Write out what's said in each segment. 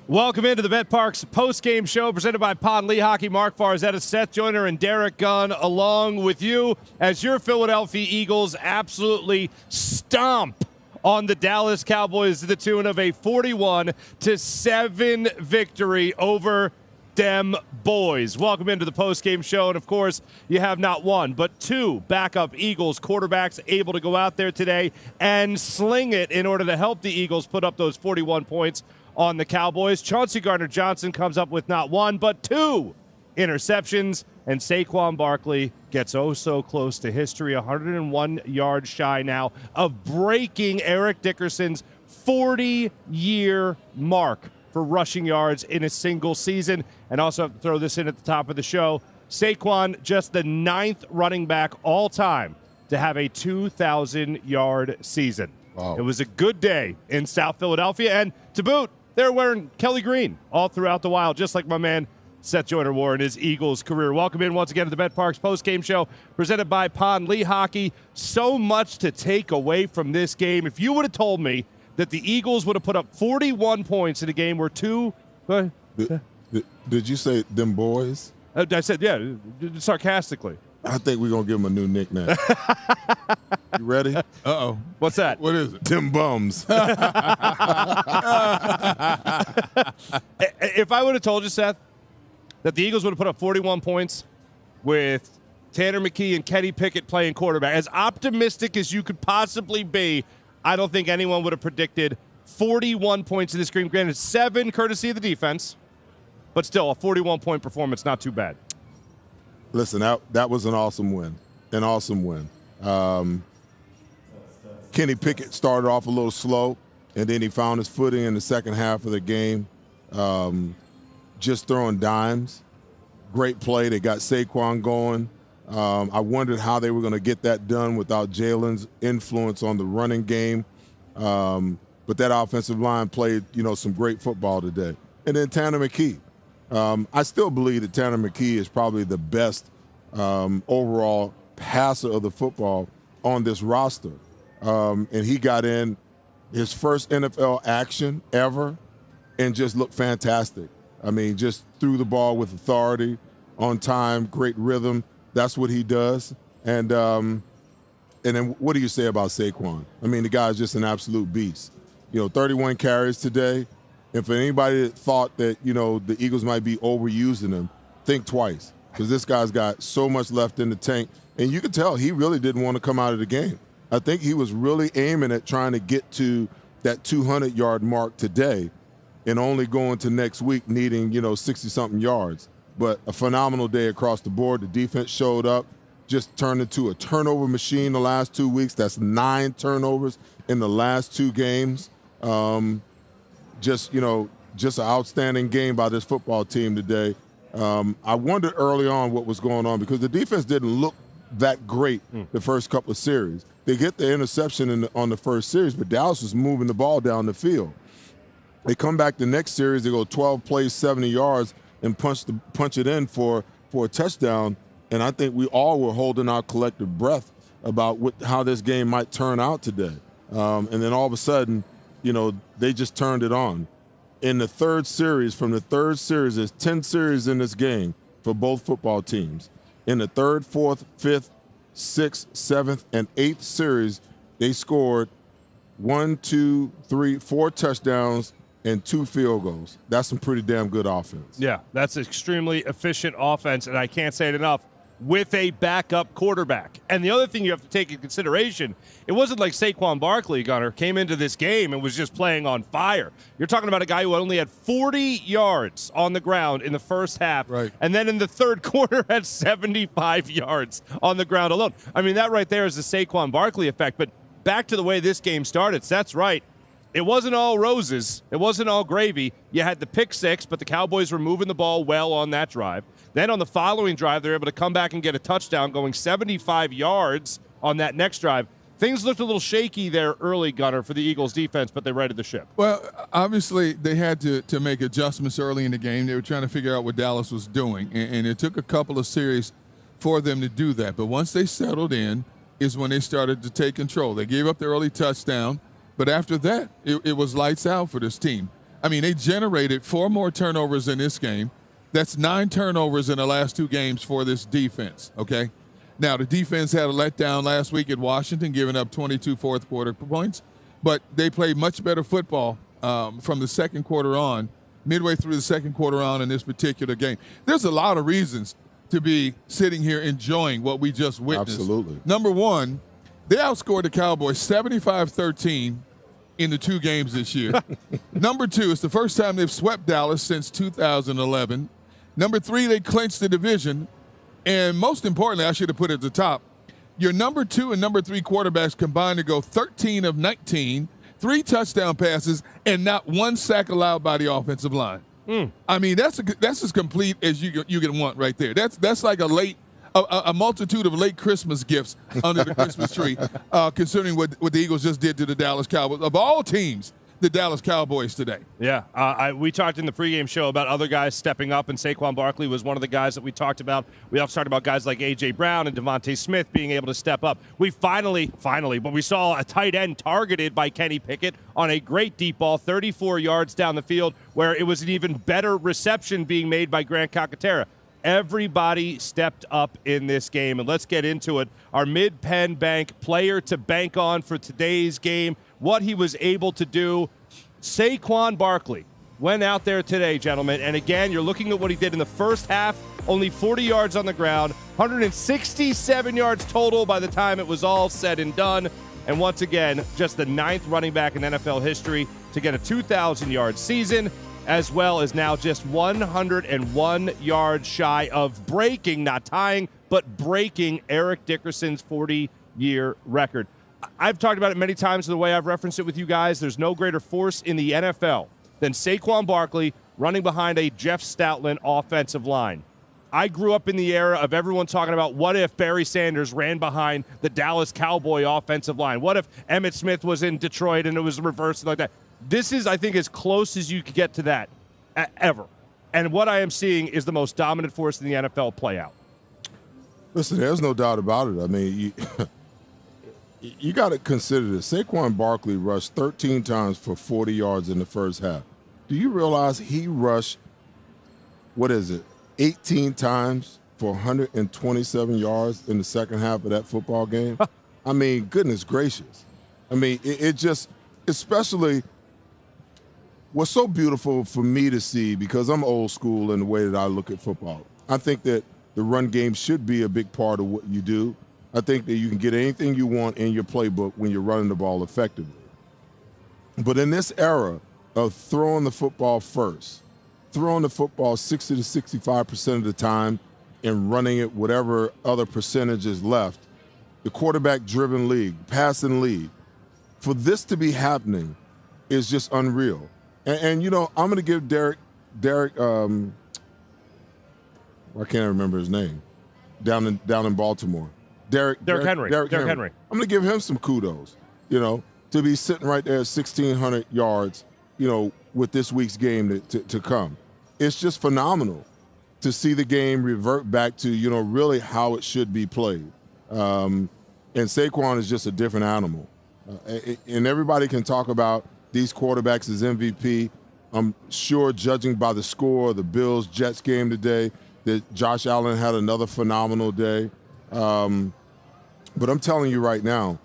Welcome into the betPARX postgame show presented by Lehocky. Marc Farzetta, Seth Joyner, and Derrick Gunn along with you as your Philadelphia Eagles absolutely stomp on the Dallas Cowboys to the tune of a 41-7 victory over them boys. Welcome into the postgame show, and of course, you have not one but two backup Eagles quarterbacks able to go out there today and sling it in order to help the Eagles put up those 41 points on the Cowboys. Chauncey Gardner-Johnson comes up with not one but two interceptions, and Saquon Barkley gets oh so close to history, 101 yards shy now of breaking Eric Dickerson's 40-year mark for rushing yards in a single season. And also have to throw this in at the top of the show, Saquon, just the 9th running back all time to have a 2,000-yard season. Wow. It was a good day in South Philadelphia, and to boot, they're wearing Kelly green all throughout the Wild, just like my man Seth Joyner wore in his Eagles career. Welcome in once again to the betPARX postgame show presented by Lehocky. So much to take away from this game. If you would have told me that the Eagles would have put up 41 points in a game where two... Did you say them boys? I said, yeah, sarcastically. I think we're going to give them a new nickname. You ready? Uh-oh. What's that? What is it? Them bums. If I would have told you, Seth, that the Eagles would have put up 41 points with Tanner McKee and Kenny Pickett playing quarterback, as optimistic as you could possibly be, I don't think anyone would have predicted 41 points in this game. Granted, 7 courtesy of the defense, but still a 41-point performance, not too bad. Listen, that was an awesome win. An awesome win. Kenny Pickett started off a little slow, and then he found his footing in the second half of the game, just throwing dimes. Great play. They got Saquon going. I wondered how they were going to get that done without Jalen's influence on the running game. But that offensive line played, some great football today. And then Tanner McKee. I still believe that Tanner McKee is probably the best overall passer of the football on this roster. And he got in his first NFL action ever and just looked fantastic. I mean, just threw the ball with authority, on time, great rhythm. That's what he does. And then what do you say about Saquon? I mean, the guy's just an absolute beast. 31 carries today. And for anybody that thought that, the Eagles might be overusing him, think twice, because this guy's got so much left in the tank. And you could tell he really didn't want to come out of the game. I think he was really aiming at trying to get to that 200-yard mark today and only going to next week needing, 60-something yards. But a phenomenal day across the board. The defense showed up, just turned into a turnover machine the last 2 weeks. That's 9 turnovers in the last 2 games. Just an outstanding game by this football team today. I wondered early on what was going on because the defense didn't look that great the first couple of series. They get the interception on the first series, but Dallas was moving the ball down the field. They come back the next series, they go 12 plays, 70 yards, and punch it in for a touchdown. And I think we all were holding our collective breath about how this game might turn out today. And then all of a sudden, they just turned it on. In the third series, there's 10 series in this game for both football teams. In the third, fourth, fifth, sixth, seventh, and eighth series, they scored 4 touchdowns and 2 field goals. That's some pretty damn good offense. Yeah, that's extremely efficient offense, and I can't say it enough, with a backup quarterback. And the other thing you have to take into consideration, it wasn't like Saquon Barkley, Gunner, came into this game and was just playing on fire. You're talking about a guy who only had 40 yards on the ground in the first half, right, and then in the third quarter had 75 yards on the ground alone. I mean, that right there is the Saquon Barkley effect. But back to the way this game started, that's right. it wasn't all roses. It wasn't all gravy. You had the pick six, but the Cowboys were moving the ball well on that drive. Then on the following drive, they're able to come back and get a touchdown going 75 yards on that next drive. Things looked a little shaky there early, Gunner, for the Eagles defense, but they righted the ship. Well, obviously, they had to make adjustments early in the game. They were trying to figure out what Dallas was doing, and it took a couple of series for them to do that. But once they settled in is when they started to take control. They gave up the early touchdown, but after that, it was lights out for this team. I mean, they generated 4 more turnovers in this game. That's 9 turnovers in the last 2 games for this defense, okay? Now, the defense had a letdown last week at Washington, giving up 22 fourth-quarter points, but they played much better football from the second quarter on, midway through the second quarter on in this particular game. There's a lot of reasons to be sitting here enjoying what we just witnessed. Absolutely. Number one, they outscored the Cowboys 75-13 in the 2 games this year. Number 2, it's the first time they've swept Dallas since 2011. Number 3, they clinched the division. And most importantly, I should have put it at the top, your number 2 and number 3 quarterbacks combined to go 13 of 19, 3 touchdown passes, and not 1 sack allowed by the offensive line. I mean, that's as complete as you can want right there. That's like a multitude of late Christmas gifts under the Christmas tree, considering what the Eagles just did to the Dallas Cowboys. Of all teams, the Dallas Cowboys today. Yeah, we talked in the pregame show about other guys stepping up, and Saquon Barkley was one of the guys that we talked about. We also talked about guys like A.J. Brown and Devontae Smith being able to step up. We finally, but we saw a tight end targeted by Kenny Pickett on a great deep ball, 34 yards down the field, where it was an even better reception being made by Grant Calcaterra. Everybody stepped up in this game, and let's get into it. Our mid-pen bank player to bank on for today's game, what he was able to do. Saquon Barkley went out there today, gentlemen, and again, you're looking at what he did in the first half, only 40 yards on the ground, 167 yards total by the time it was all said and done, and once again, just the 9th running back in NFL history to get a 2,000-yard season, as well as now just 101 yards shy of breaking, not tying, but breaking Eric Dickerson's 40-year record. I've talked about it many times the way I've referenced it with you guys. There's no greater force in the NFL than Saquon Barkley running behind a Jeff Stoutland offensive line. I grew up in the era of everyone talking about what if Barry Sanders ran behind the Dallas Cowboy offensive line? What if Emmitt Smith was in Detroit and it was reversed like that? This is, I think, as close as you could get to that ever. And what I am seeing is the most dominant force in the NFL play out. Listen, there's no doubt about it. I mean, you got to consider this. Saquon Barkley rushed 13 times for 40 yards in the first half. Do you realize he rushed, 18 times for 127 yards in the second half of that football game? I mean, goodness gracious. I mean, it just, especially what's so beautiful for me to see, because I'm old school in the way that I look at football. I think that the run game should be a big part of what you do. I think that you can get anything you want in your playbook when you're running the ball effectively. But in this era of throwing the football first, throwing the football 60 to 65% of the time and running it whatever other percentage is left, the quarterback-driven league, passing league, for this to be happening is just unreal. And you know, I'm going to give Derrick, I can't remember his name, down in Baltimore. Derrick Henry. I'm going to give him some kudos, you know, to be sitting right there at 1,600 yards, you know, with this week's game to come. It's just phenomenal to see the game revert back to, you know, really how it should be played. And Saquon is just a different animal. And everybody can talk about these quarterbacks as MVP. I'm sure, judging by the score of the Bills-Jets game today, that Josh Allen had another phenomenal day. But I'm telling you right now,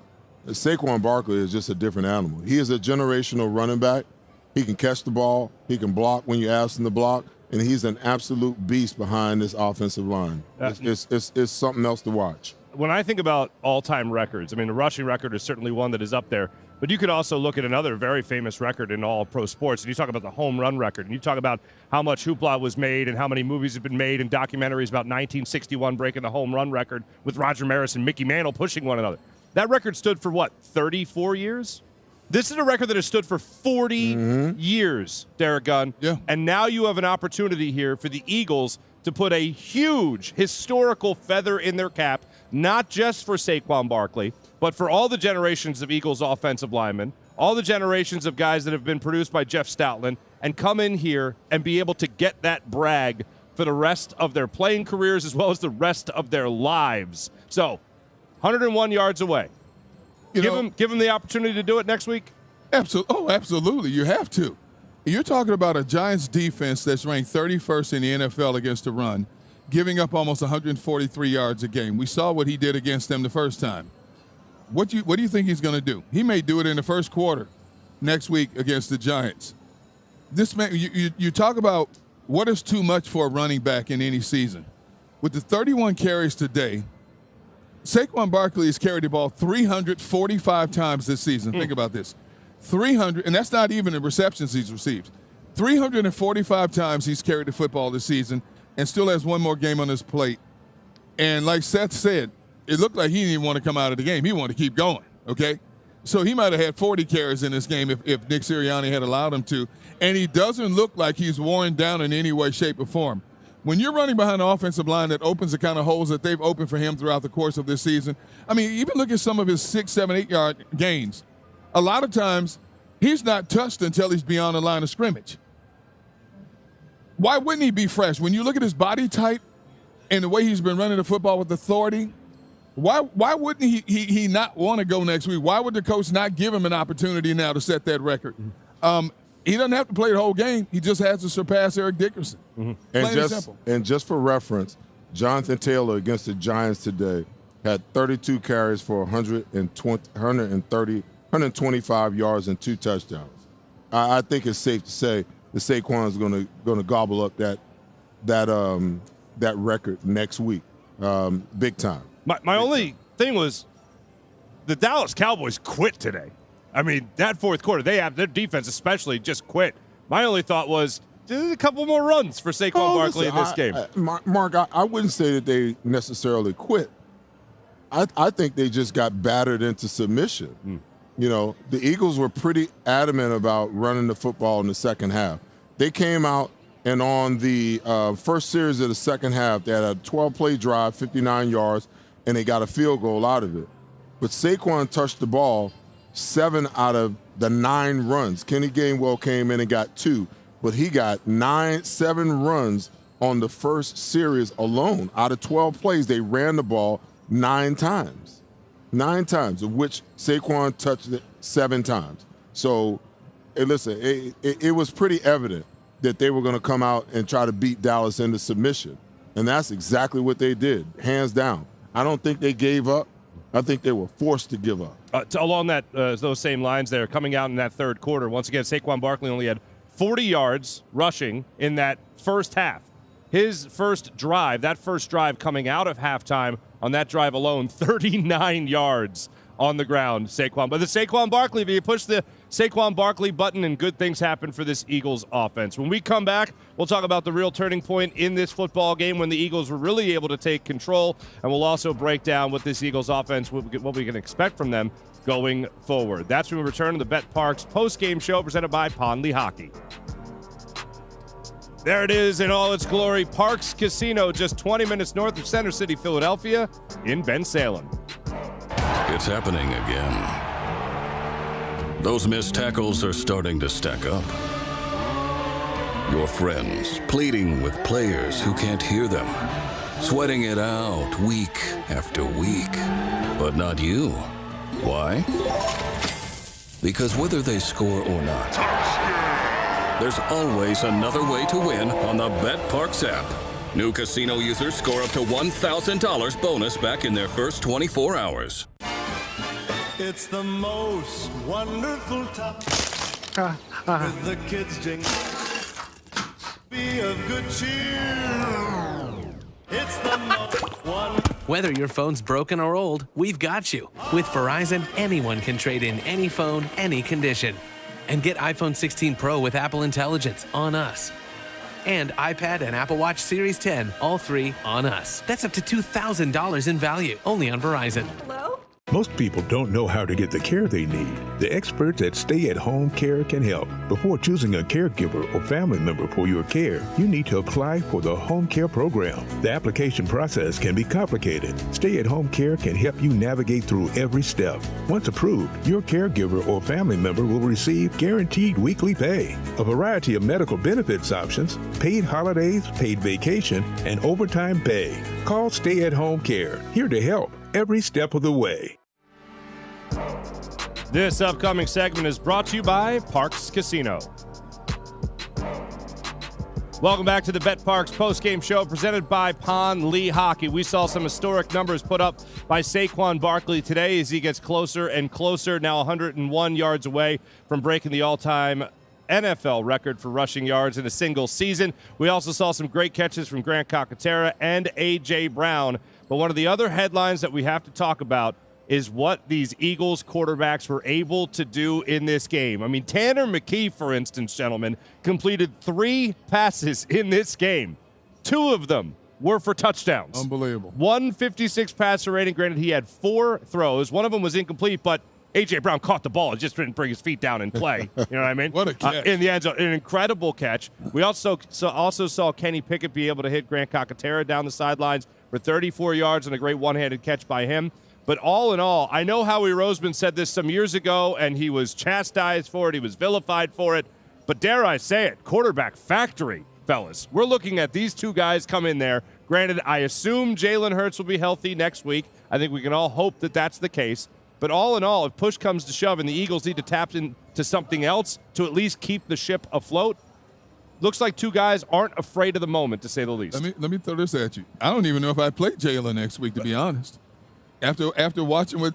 Saquon Barkley is just a different animal. He is a generational running back. He can catch the ball. He can block when you ask him to block. And he's an absolute beast behind this offensive line. It's something else to watch. When I think about all-time records, I mean, the rushing record is certainly one that is up there. But you could also look at another very famous record in all pro sports, and you talk about the home run record, and you talk about how much hoopla was made and how many movies have been made and documentaries about 1961 breaking the home run record with Roger Maris and Mickey Mantle pushing one another. That record stood for, 34 years? This is a record that has stood for 40 years, Derrick Gunn. Yeah. And now you have an opportunity here for the Eagles to put a huge historical feather in their cap, not just for Saquon Barkley, but for all the generations of Eagles offensive linemen, all the generations of guys that have been produced by Jeff Stoutland, and come in here and be able to get that brag for the rest of their playing careers as well as the rest of their lives. So, 101 yards away. Give him the opportunity to do it next week? Absolutely. Oh, absolutely. You have to. You're talking about a Giants defense that's ranked 31st in the NFL against the run, giving up almost 143 yards a game. We saw what he did against them the first time. What do you think he's going to do? He may do it in the first quarter next week against the Giants. This man, you talk about what is too much for a running back in any season. With the 31 carries today, Saquon Barkley has carried the ball 345 times this season. Think about this. 300, and that's not even the receptions he's received. 345 times he's carried the football this season and still has one more game on his plate. And like Seth said, it looked like he didn't even want to come out of the game. He wanted to keep going, okay? So he might have had 40 carries in this game if Nick Sirianni had allowed him to. And he doesn't look like he's worn down in any way, shape, or form. When you're running behind an offensive line that opens the kind of holes that they've opened for him throughout the course of this season, I mean, even look at some of his 6, 7, 8-yard gains. A lot of times, he's not touched until he's beyond the line of scrimmage. Why wouldn't he be fresh? When you look at his body type and the way he's been running the football with authority, why wouldn't he not want to go next week? Why would the coach not give him an opportunity now to set that record? He doesn't have to play the whole game. He just has to surpass Eric Dickerson. Plain and simple. And just for reference, Jonathan Taylor against the Giants today had 32 carries for 125 yards and 2 touchdowns. I think it's safe to say that Saquon is going to gobble up that record next week, big time. My only thing was the Dallas Cowboys quit today. I mean, that fourth quarter, their defense especially just quit. My only thought was a couple more runs for Saquon Barkley in this game. Mark, I wouldn't say that they necessarily quit. I think they just got battered into submission. You know, the Eagles were pretty adamant about running the football in the second half. They came out, and on the first series of the second half, they had a 12-play drive, 59 yards, and they got a field goal out of it. But Saquon touched the ball 7 out of the 9 runs. Kenny Gainwell came in and got 2, but he got 7 runs on the first series alone. Out of 12 plays, they ran the ball 9 times. 9 times, of which Saquon touched it 7 times. So, listen, it was pretty evident that they were going to come out and try to beat Dallas into submission. And that's exactly what they did, hands down. I don't think they gave up. I think they were forced to give up. Along those same lines there, coming out in that third quarter, once again, Saquon Barkley only had 40 yards rushing in that first half. His first drive, that first drive coming out of halftime, on that drive alone, 39 yards on the ground, Saquon. But the Saquon Barkley, if you push the Saquon Barkley button and good things happen for this Eagles offense. When we come back, we'll talk about the real turning point in this football game when the Eagles were really able to take control, and we'll also break down what this Eagles offense, what we can expect from them going forward. That's when we return to the betPARX postgame show presented by Lehocky. There it is in all its glory. Parx Casino, just 20 minutes north of Center City, Philadelphia, in Bensalem. It's happening again. Those missed tackles are starting to stack up. Your friends pleading with players who can't hear them, sweating it out week after week. But not you. Why? Because whether they score or not, there's always another way to win on the betPARX app. New casino users score up to $1,000 bonus back in their first 24 hours. It's the most wonderful time with the kids jingle. Be of good cheer. It's the most wonderful. Whether your phone's broken or old, we've got you. With Verizon, anyone can trade in any phone, any condition. And get iPhone 16 Pro with Apple Intelligence on us. And iPad and Apple Watch Series 10, all 3 on us. That's up to $2,000 in value, only on Verizon. Hello? Most people don't know how to get the care they need. The experts at Stay at Home Care can help. Before choosing a caregiver or family member for your care, you need to apply for the Home Care Program. The application process can be complicated. Stay at Home Care can help you navigate through every step. Once approved, your caregiver or family member will receive guaranteed weekly pay, a variety of medical benefits options, paid holidays, paid vacation, and overtime pay. Call Stay at Home Care, here to help every step of the way. This upcoming segment is brought to you by Parx Casino. Welcome back to the betPARX postgame show presented by Lehocky. We saw some historic numbers put up by Saquon Barkley today as he gets closer and closer, now 101 yards away from breaking the all-time NFL record for rushing yards in a single season. We also saw some great catches from Grant Calcaterra and A.J. Brown. But one of the other headlines that we have to talk about is what these Eagles quarterbacks were able to do in this game. I mean, Tanner McKee, for instance, gentlemen, completed 3 passes in this game. 2 of them were for touchdowns. Unbelievable. 156 passer rating. Granted, he had 4 throws. One of them was incomplete, but A.J. Brown caught the ball. It just didn't bring his feet down and play. You know what I mean? What a catch. In the end zone. An incredible catch. We also saw Kenny Pickett be able to hit Grant Calcaterra down the sidelines for 34 yards and a great one-handed catch by him. But all in all, I know Howie Roseman said this some years ago, and he was chastised for it. He was vilified for it. But dare I say it, quarterback factory, fellas. We're looking at these 2 guys come in there. Granted, I assume Jalen Hurts will be healthy next week. I think we can all hope that that's the case. But all in all, if push comes to shove and the Eagles need to tap into something else to at least keep the ship afloat, looks like 2 guys aren't afraid of the moment, to say the least. Let me throw this at you. I don't even know if I play Jalen next week, to be honest. After watching what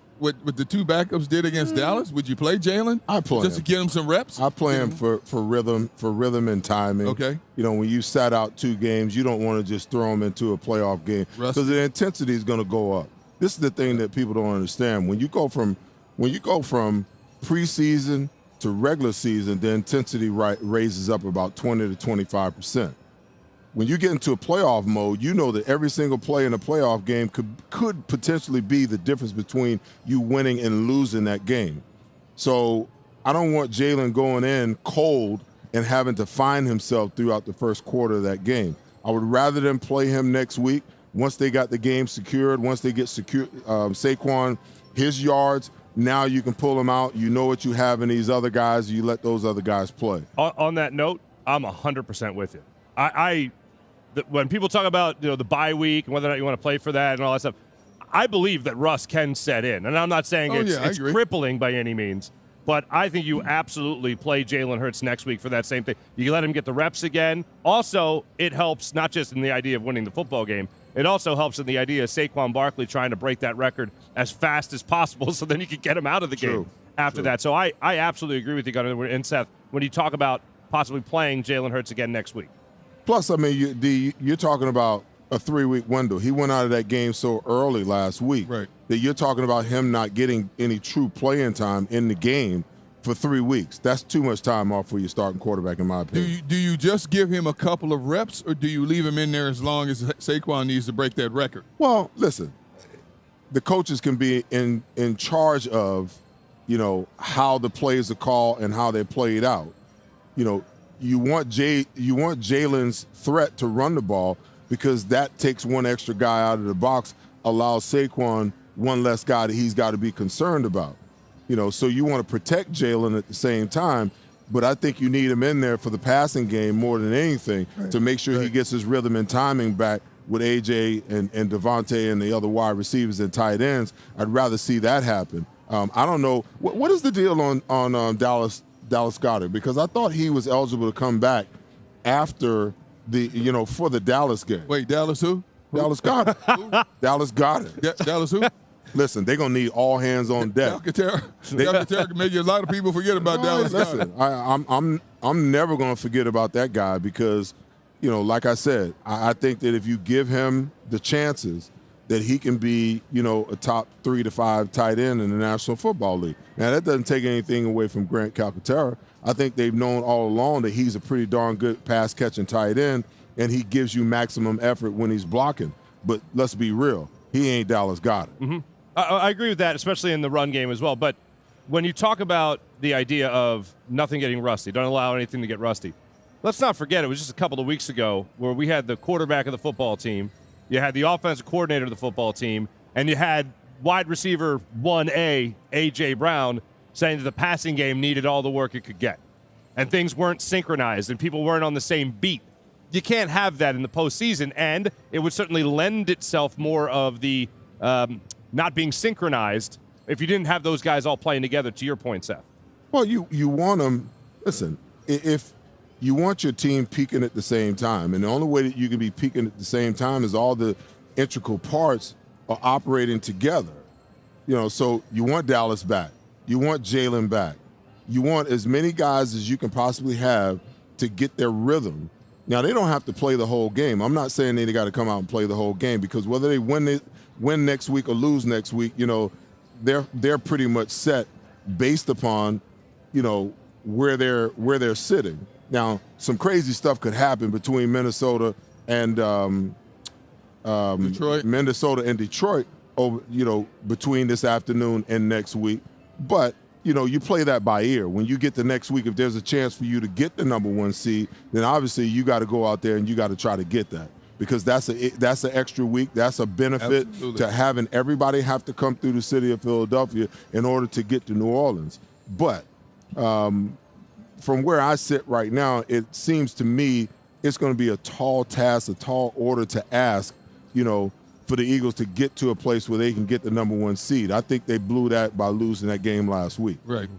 the 2 backups did against Dallas, would you play Jalen? I play just him. To get him some reps. I play him for rhythm and timing. Okay. You know, when you sat out 2 games, you don't want to just throw him into a playoff game because the intensity is going to go up. This is the thing that people don't understand. When you go from preseason to regular season, the intensity raises up about 20 to 25%. When you get into a playoff mode, you know that every single play in a playoff game could potentially be the difference between you winning and losing that game. So I don't want Jalen going in cold and having to find himself throughout the first quarter of that game. I would rather them play him next week once they got the game secured, once they get Saquon his yards. Now you can pull him out. You know what you have in these other guys. You let those other guys play. On that note, I'm 100% with you. When people talk about the bye week and whether or not you want to play for that and all that stuff, I believe that Russ can set in. And I'm not saying it's crippling by any means, but I think you absolutely play Jalen Hurts next week for that same thing. You let him get the reps again. Also, it helps not just in the idea of winning the football game. It also helps in the idea of Saquon Barkley trying to break that record as fast as possible so then you can get him out of the game after that. So I absolutely agree with you, Gunnar, and Seth, when you talk about possibly playing Jalen Hurts again next week. Plus, I mean, you're talking about a 3-week window. He went out of that game so early last week that you're talking about him not getting any true playing time in the game for 3 weeks. That's too much time off for your starting quarterback, in my opinion. Do you just give him a couple of reps, or do you leave him in there as long as Saquon needs to break that record? Well, listen, the coaches can be in charge of, how the plays are called and how they're played out. You want Jalen's threat to run the ball because that takes one extra guy out of the box, allows Saquon one less guy that he's got to be concerned about. So you want to protect Jalen at the same time, but I think you need him in there for the passing game more than anything to make sure he gets his rhythm and timing back with A.J. and Devontae and the other wide receivers and tight ends. I'd rather see that happen. I don't know. What is the deal on Dallas Goedert? Because I thought he was eligible to come back after for the Dallas game. Wait, Dallas who? Dallas Goedert. Dallas Goedert. Dallas who? Listen, they're going to need all hands on deck. Calcaterra can make a lot of people forget about Dallas Goedert. Listen, I'm never going to forget about that guy because, like I said, I think that if you give him the chances, that he can be, a top 3 to 5 tight end in the National Football League. Now, that doesn't take anything away from Grant Calcaterra. I think they've known all along that he's a pretty darn good pass-catching tight end, and he gives you maximum effort when he's blocking. But let's be real. He ain't Dallas Goedert. Mm-hmm. I agree with that, especially in the run game as well. But when you talk about the idea of nothing getting rusty, don't allow anything to get rusty, let's not forget it was just a couple of weeks ago where we had the quarterback of the football team, you had the offensive coordinator of the football team, and you had wide receiver 1A, A.J. Brown, saying that the passing game needed all the work it could get. And things weren't synchronized and people weren't on the same beat. You can't have that in the postseason, and it would certainly lend itself more of the not being synchronized if you didn't have those guys all playing together, to your point, Seth. Well, you want them – listen, if you want your team peaking at the same time, and the only way that you can be peaking at the same time is all the integral parts are operating together. So you want Dallas back. You want Jalen back. You want as many guys as you can possibly have to get their rhythm. Now, they don't have to play the whole game. I'm not saying they got to come out and play the whole game, because whether they win next week or lose next week, they're pretty much set based upon, where they're sitting. Now, some crazy stuff could happen between Minnesota and Detroit. Minnesota and Detroit over, between this afternoon and next week. But you play that by ear. When you get the next week, if there's a chance for you to get the number 1 seed, then obviously you got to go out there and you got to try to get that, because that's an extra week. That's a benefit to having everybody have to come through the city of Philadelphia in order to get to New Orleans. But from where I sit right now, it seems to me it's going to be a tall task, a tall order to ask, for the Eagles to get to a place where they can get the number 1 seed. I think they blew that by losing that game last week. Right.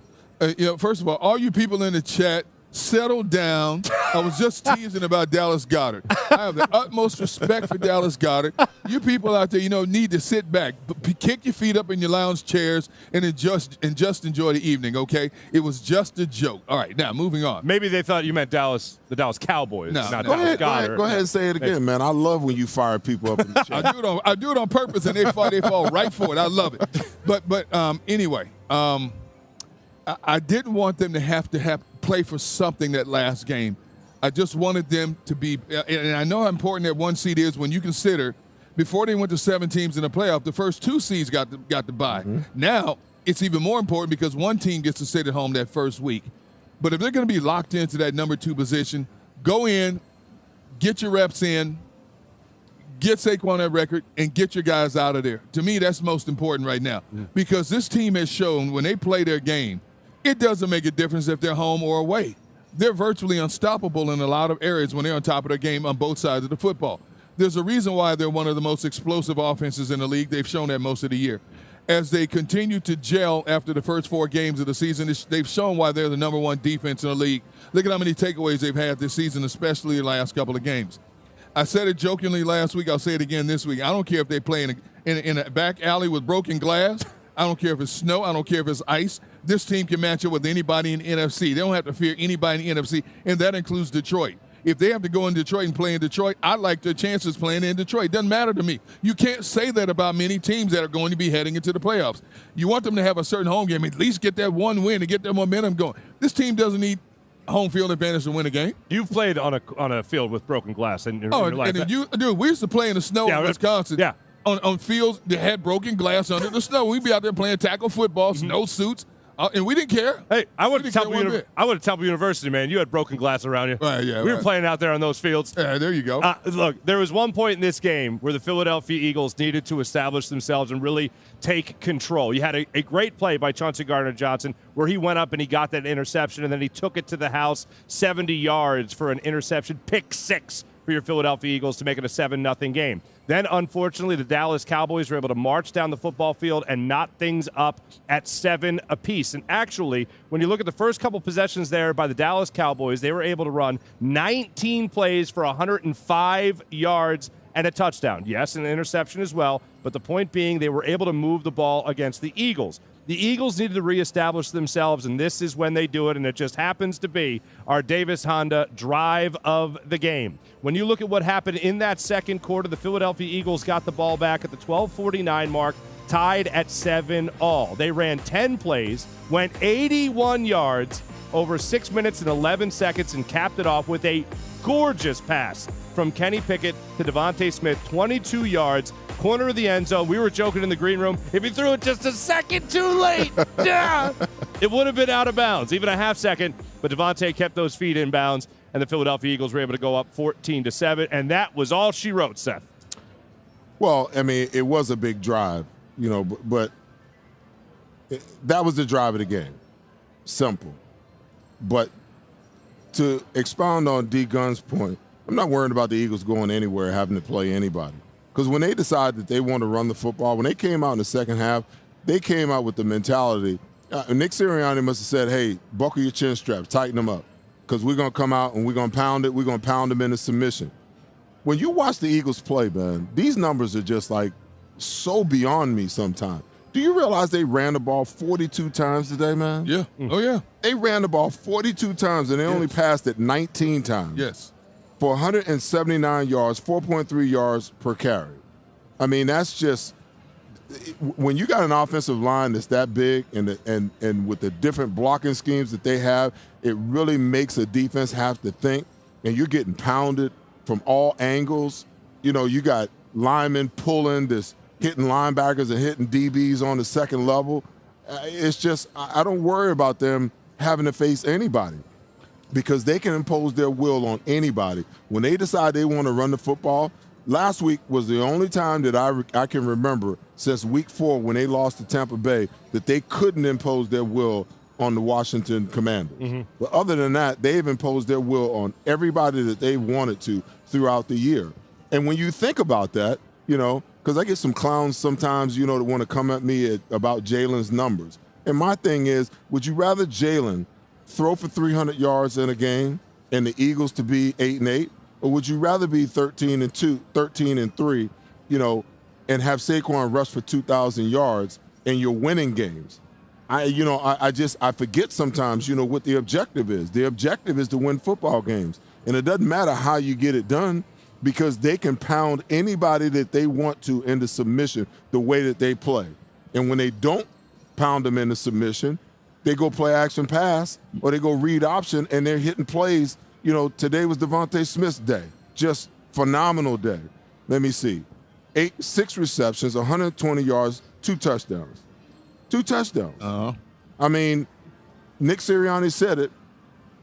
First of all you people in the chat, settle down. I was just teasing about Dallas Goedert. I have the utmost respect for Dallas Goedert. You people out there, need to sit back, kick your feet up in your lounge chairs, and just enjoy the evening, okay? It was just a joke. All right, now moving on. Maybe they thought you meant the Dallas Cowboys, not Go Dallas ahead, Goedert. go ahead and say it again, man. I love when you fire people up in the chat. I do it on purpose, and they fall right for it. I love it. But anyway, I didn't want them to have play for something that last game. I just wanted them to be, and I know how important that 1 seed is when you consider before they went to 7 teams in the playoff, the first 2 seeds got the bye. Mm-hmm. Now it's even more important because one team gets to sit at home that first week. But if they're going to be locked into that number 2 position, go in, get your reps in, get Saquon that record, and get your guys out of there. To me, that's most important right now, because this team has shown when they play their game, it doesn't make a difference if they're home or away. They're virtually unstoppable in a lot of areas when they're on top of their game on both sides of the football. There's a reason why they're one of the most explosive offenses in the league. They've shown that most of the year. As they continue to gel after the first 4 games of the season, they've shown why they're the number 1 defense in the league. Look at how many takeaways they've had this season, especially the last couple of games. I said it jokingly last week. I'll say it again this week. I don't care if they play in a back alley with broken glass. I don't care if it's snow. I don't care if it's ice. This team can match up with anybody in the NFC. They don't have to fear anybody in the NFC, and that includes Detroit. If they have to go in Detroit and play in Detroit, I like their chances playing in Detroit. Doesn't matter to me. You can't say that about many teams that are going to be heading into the playoffs. You want them to have a certain home game, at least get that 1 win and get their momentum going. This team doesn't need home field advantage to win a game. You've played on a field with broken glass in your life. Dude, we used to play in the snow in Wisconsin. Yeah. On fields that had broken glass under the snow. We'd be out there playing tackle football, snow suits, and we didn't care. Hey, I went to Temple University, man. You had broken glass around you. We were playing out there on those fields. Yeah, there you go. Look, there was one point in this game where the Philadelphia Eagles needed to establish themselves and really take control. You had a great play by Chauncey Gardner-Johnson where he went up and he got that interception, and then he took it to the house 70 yards for an interception, pick 6 for your Philadelphia Eagles to make it a 7-0 game. Then, unfortunately, the Dallas Cowboys were able to march down the football field and knot things up at 7 apiece. And actually, when you look at the first couple possessions there by the Dallas Cowboys, they were able to run 19 plays for 105 yards and a touchdown. Yes, an interception as well, but the point being they were able to move the ball against the Eagles. The Eagles needed to reestablish themselves, and this is when they do it, and it just happens to be our Davis Honda drive of the game. When you look at what happened in that second quarter, the Philadelphia Eagles got the ball back at the 12:49 mark, tied at 7-all. They ran 10 plays, went 81 yards over 6 minutes and 11 seconds, and capped it off with a gorgeous pass from Kenny Pickett to Devontae Smith, 22 yards, corner of the end zone. We were joking in the green room. If he threw it just a second too late, it would have been out of bounds, even a half second. But Devontae kept those feet in bounds, and the Philadelphia Eagles were able to go up 14-7, and that was all she wrote, Seth. Well, I mean, it was a big drive, but that was the drive of the game. Simple. But to expound on D. Gunn's point, I'm not worried about the Eagles going anywhere, having to play anybody. Because when they decided that they want to run the football, when they came out in the second half, they came out with the mentality. Nick Sirianni must have said, hey, buckle your chin straps, tighten them up, because we're going to come out and we're going to pound it. We're going to pound them into submission. When you watch the Eagles play, man, these numbers are just like so beyond me sometimes. Do you realize they ran the ball 42 times today, man? Yeah. Oh, yeah. They ran the ball 42 times, and they only passed it 19 times. Yes. For 179 yards, 4.3 yards per carry. I mean, that's just – when you got an offensive line that's that big and with the different blocking schemes that they have, it really makes a defense have to think, and you're getting pounded from all angles. You got linemen pulling this – hitting linebackers and hitting DBs on the second level. It's just, I don't worry about them having to face anybody because they can impose their will on anybody. When they decide they want to run the football, last week was the only time that I can remember since week 4 when they lost to Tampa Bay that they couldn't impose their will on the Washington Commanders. Mm-hmm. But other than that, they've imposed their will on everybody that they wanted to throughout the year. And when you think about that, because I get some clowns sometimes, that want to come at me about Jalen's numbers. And my thing is, would you rather Jalen throw for 300 yards in a game and the Eagles to be 8-8, or would you rather be 13-2, 13-3, and have Saquon rush for 2,000 yards and you're winning games? I forget sometimes, what the objective is. The objective is to win football games, and it doesn't matter how you get it done, because they can pound anybody that they want to into submission the way that they play. And when they don't pound them into submission, they go play action pass or they go read option and they're hitting plays. Today was Devontae Smith's day. Just phenomenal day. Let me see. 6 receptions, 120 yards, 2 touchdowns. 2 touchdowns. Uh-huh. I mean, Nick Sirianni said it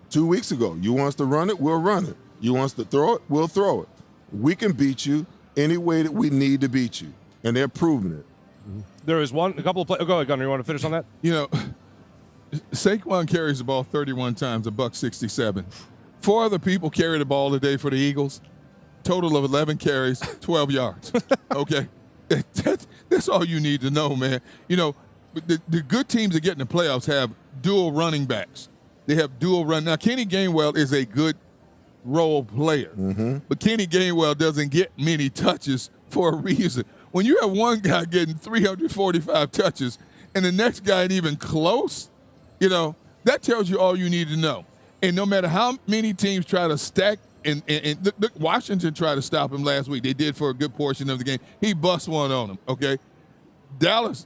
2 weeks ago. You want us to run it, we'll run it. You want us to throw it, we'll throw it. We can beat you any way that we need to beat you, and they're proving it. There is a couple of plays. Go ahead, Gunner. You want to finish on that? Saquon carries the ball 31 times, $167. 4 other people carry the ball today for the Eagles. Total of 11 carries, 12 yards. Okay, that's all you need to know, man. The good teams that get in the playoffs have dual running backs. They have dual run. Now, Kenny Gainwell is a good role player. Mm-hmm. But Kenny Gainwell doesn't get many touches for a reason. When you have one guy getting 345 touches and the next guy ain't even close, that tells you all you need to know. And no matter how many teams try to stack, and look, Washington tried to stop him last week. They did for a good portion of the game. He bust one on him, okay? Dallas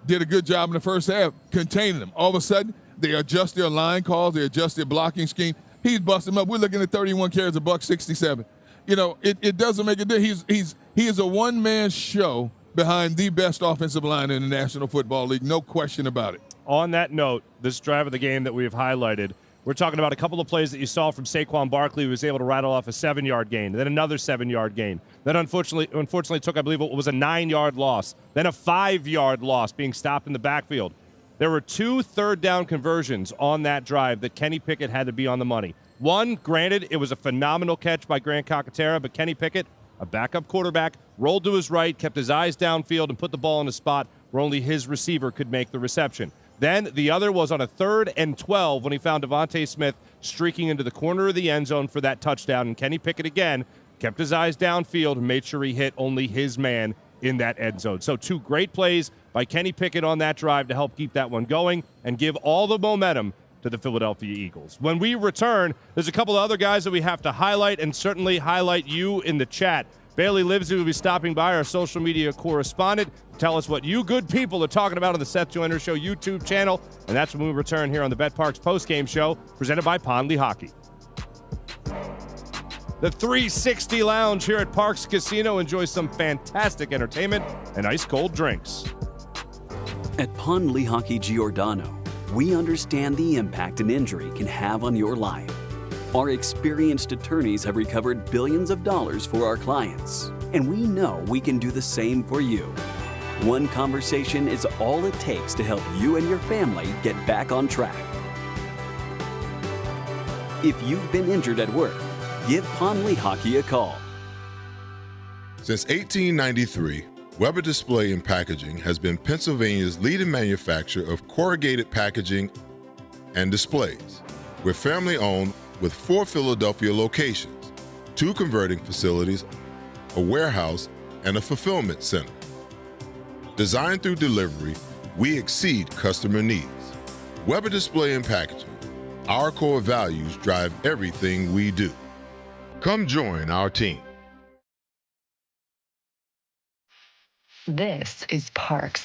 did a good job in the first half containing them. All of a sudden, they adjust their line calls. They adjust their blocking scheme. He's busting up. We're looking at 31 carries, $167. It doesn't make a difference. He is a one-man show behind the best offensive line in the National Football League. No question about it. On that note, this drive of the game that we have highlighted, we're talking about a couple of plays that you saw from Saquon Barkley, who was able to rattle off a 7-yard gain, then another 7-yard gain. Then unfortunately took, I believe it was a 9-yard loss, then a 5-yard loss being stopped in the backfield. There were 2 third-down conversions on that drive that Kenny Pickett had to be on the money. One, granted, it was a phenomenal catch by Grant Calcaterra, but Kenny Pickett, a backup quarterback, rolled to his right, kept his eyes downfield, and put the ball in a spot where only his receiver could make the reception. Then the other was on a 3rd and 12 when he found Devontae Smith streaking into the corner of the end zone for that touchdown, and Kenny Pickett again kept his eyes downfield and made sure he hit only his man in that end zone. So 2 great plays by Kenny Pickett on that drive to help keep that one going and give all the momentum to the Philadelphia Eagles. When we return, there's a couple of other guys that we have to highlight, and certainly highlight you in the chat. Bailey Livesey will be stopping by, our social media correspondent, to tell us what you good people are talking about on the Seth Joyner Show YouTube channel, and that's when we return here on the betPARX postgame show presented by Lehocky. the 360 Lounge here at PARX Casino. Enjoy some fantastic entertainment and ice-cold drinks. At Pond Lehocky Giordano, we understand the impact an injury can have on your life. Our experienced attorneys have recovered billions of dollars for our clients, and we know we can do the same for you. One conversation is all it takes to help you and your family get back on track. If you've been injured at work, give Pond Lehocky a call. Since 1893, Weber Display and Packaging has been Pennsylvania's leading manufacturer of corrugated packaging and displays. We're family-owned with 4 Philadelphia locations, 2 converting facilities, a warehouse, and a fulfillment center. Designed through delivery, we exceed customer needs. Weber Display and Packaging. Our core values drive everything we do. Come join our team. This is PARX.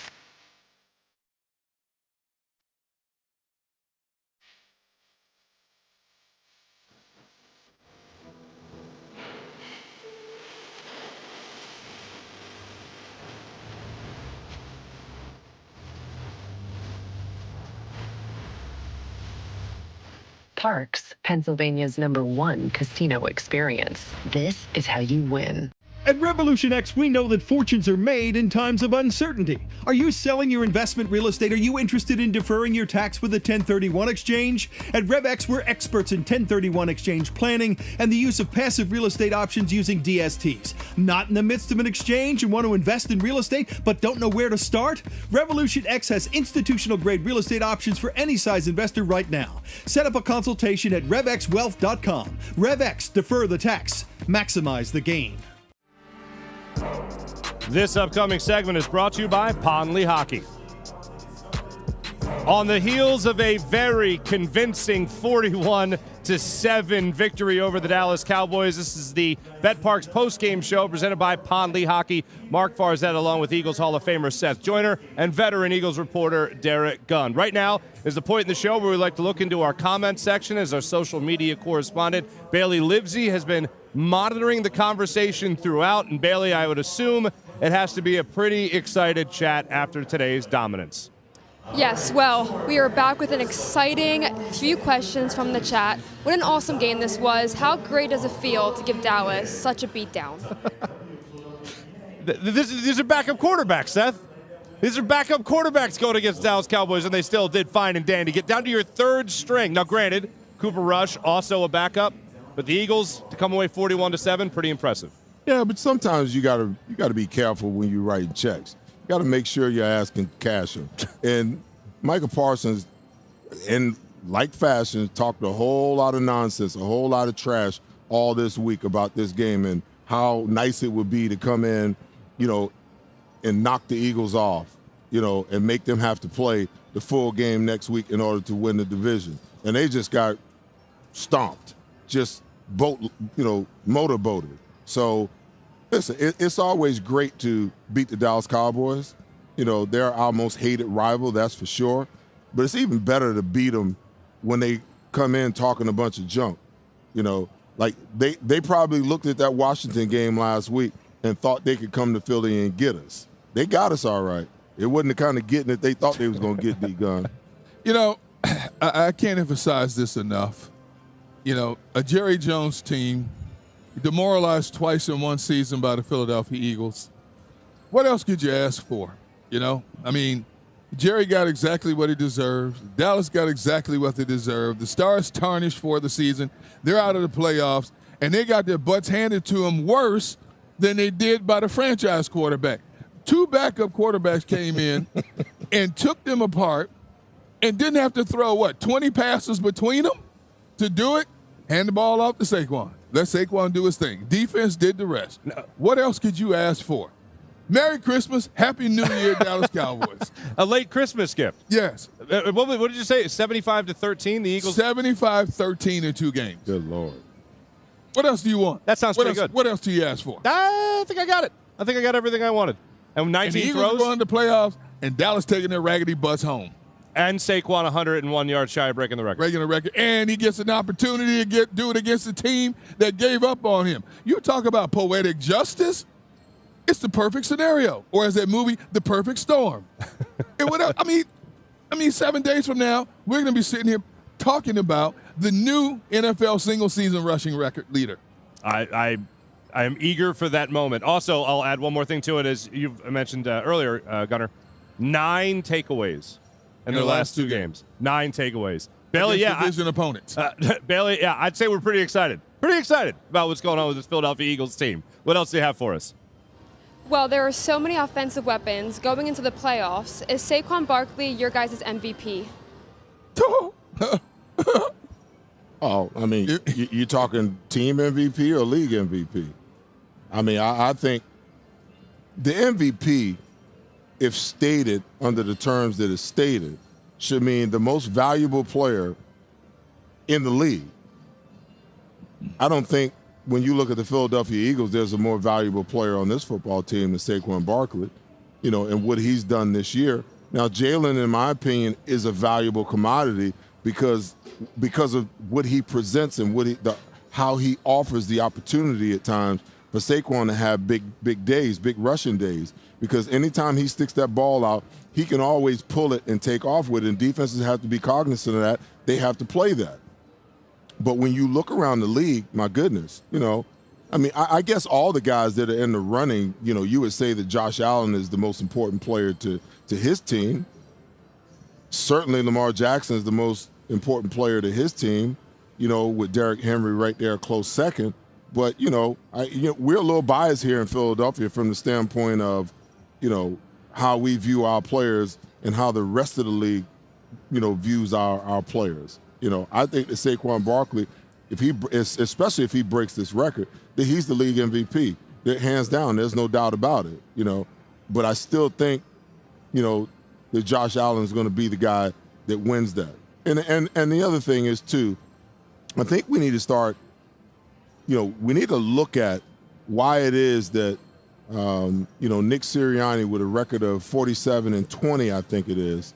PARX, Pennsylvania's #1 casino experience. This is how you win. At Revolution X, we know that fortunes are made in times of uncertainty. Are you selling your investment real estate? Are you interested in deferring your tax with a 1031 exchange? At RevX, we're experts in 1031 exchange planning and the use of passive real estate options using DSTs. Not in the midst of an exchange and want to invest in real estate but don't know where to start? Revolution X has institutional grade real estate options for any size investor right now. Set up a consultation at RevXWealth.com. RevX, defer the tax, maximize the gain. This upcoming segment is brought to you by Pond Lehocky. On the heels of a very convincing 41-7 victory over the Dallas Cowboys, this is the betPARX postgame show presented by Pond Lehocky. Marc Farzetta along with Eagles Hall of Famer Seth Joyner and veteran Eagles reporter Derrick Gunn. Right now is the point in the show where we like to look into our comment section as our social media correspondent Bailey Livesey has been monitoring the conversation throughout. And Bailey, I would assume it has to be a pretty excited chat after today's dominance. Yes, well, we are back with an exciting few questions from the chat. What an awesome game this was. How great does it feel to give Dallas such a beatdown? These are backup quarterbacks, Seth. These are backup quarterbacks going against Dallas Cowboys, and they still did fine and dandy. Get down to your third string. Now, granted, Cooper Rush, also a backup, but the Eagles to come away 41-7, pretty impressive. Yeah, but sometimes you gotta be careful when you write checks. You gotta make sure your ass can cash them. And Micah Parsons, in like fashion, talked a whole lot of nonsense, a whole lot of trash all this week about this game and how nice it would be to come in, and knock the Eagles off, and make them have to play the full game next week in order to win the division. And they just got stomped, just motorboated. So, listen, it's always great to beat the Dallas Cowboys. They're our most hated rival, that's for sure. But it's even better to beat them when they come in talking a bunch of junk. Like they probably looked at that Washington game last week and thought they could come to Philly and get us. They got us all right. It wasn't the kind of getting that they thought they was going to get, D-Gun. I can't emphasize this enough. A Jerry Jones team demoralized twice in one season by the Philadelphia Eagles. What else could you ask for? Jerry got exactly what he deserved. Dallas got exactly what they deserved. The Stars tarnished for the season. They're out of the playoffs, and they got their butts handed to them worse than they did by the franchise quarterback. 2 backup quarterbacks came in and took them apart and didn't have to throw, 20 passes between them to do it? Hand the ball off to Saquon. Let Saquon do his thing. Defense did the rest. No. What else could you ask for? Merry Christmas, Happy New Year, Dallas Cowboys. A late Christmas gift. Yes. What did you say? 75-13, the Eagles? 75-13 in 2 games. Good Lord. What else do you want? That sounds pretty good. What else do you ask for? I think I got it. I think I got everything I wanted. And 19 and the throws. Eagles going to the playoffs, and Dallas taking their raggedy butts home. And Saquon 101 yards shy of breaking the record. Breaking the record. And he gets an opportunity to do it against a team that gave up on him. You talk about poetic justice. It's the perfect scenario. Or as that movie, The Perfect Storm. I mean, 7 days from now, we're going to be sitting here talking about the new NFL single-season rushing record leader. I am eager for that moment. Also, I'll add one more thing to it, as you've mentioned earlier, Gunner. 9 takeaways in their last 2 games. 9 takeaways. Bailey, division opponents. Bailey, I'd say we're pretty excited. Pretty excited about what's going on with this Philadelphia Eagles team. What else do you have for us? Well, there are so many offensive weapons going into the playoffs. Is Saquon Barkley your guys' MVP? Oh, I mean, you're talking team MVP or league MVP? I mean, I think the MVP, if stated under the terms that it's stated, should mean the most valuable player in the league. I don't think when you look at the Philadelphia Eagles, there's a more valuable player on this football team than Saquon Barkley, and what he's done this year. Now, Jalen, in my opinion, is a valuable commodity because of what he presents and how he offers the opportunity at times for Saquon to have big days, big rushing days. Because anytime he sticks that ball out, he can always pull it and take off with it, and defenses have to be cognizant of that. They have to play that. But when you look around the league, my goodness, I guess all the guys that are in the running, you would say that Josh Allen is the most important player to his team. Certainly Lamar Jackson is the most important player to his team, with Derrick Henry right there a close second. But, we're a little biased here in Philadelphia from the standpoint of, how we view our players and how the rest of the league, views our players. I think that Saquon Barkley, especially if he breaks this record, that he's the league MVP. That hands down, there's no doubt about it. But I still think, that Josh Allen is going to be the guy that wins that. And the other thing is too, I think we need to start. We need to look at why it is that Nick Sirianni with a record of 47-20, I think it is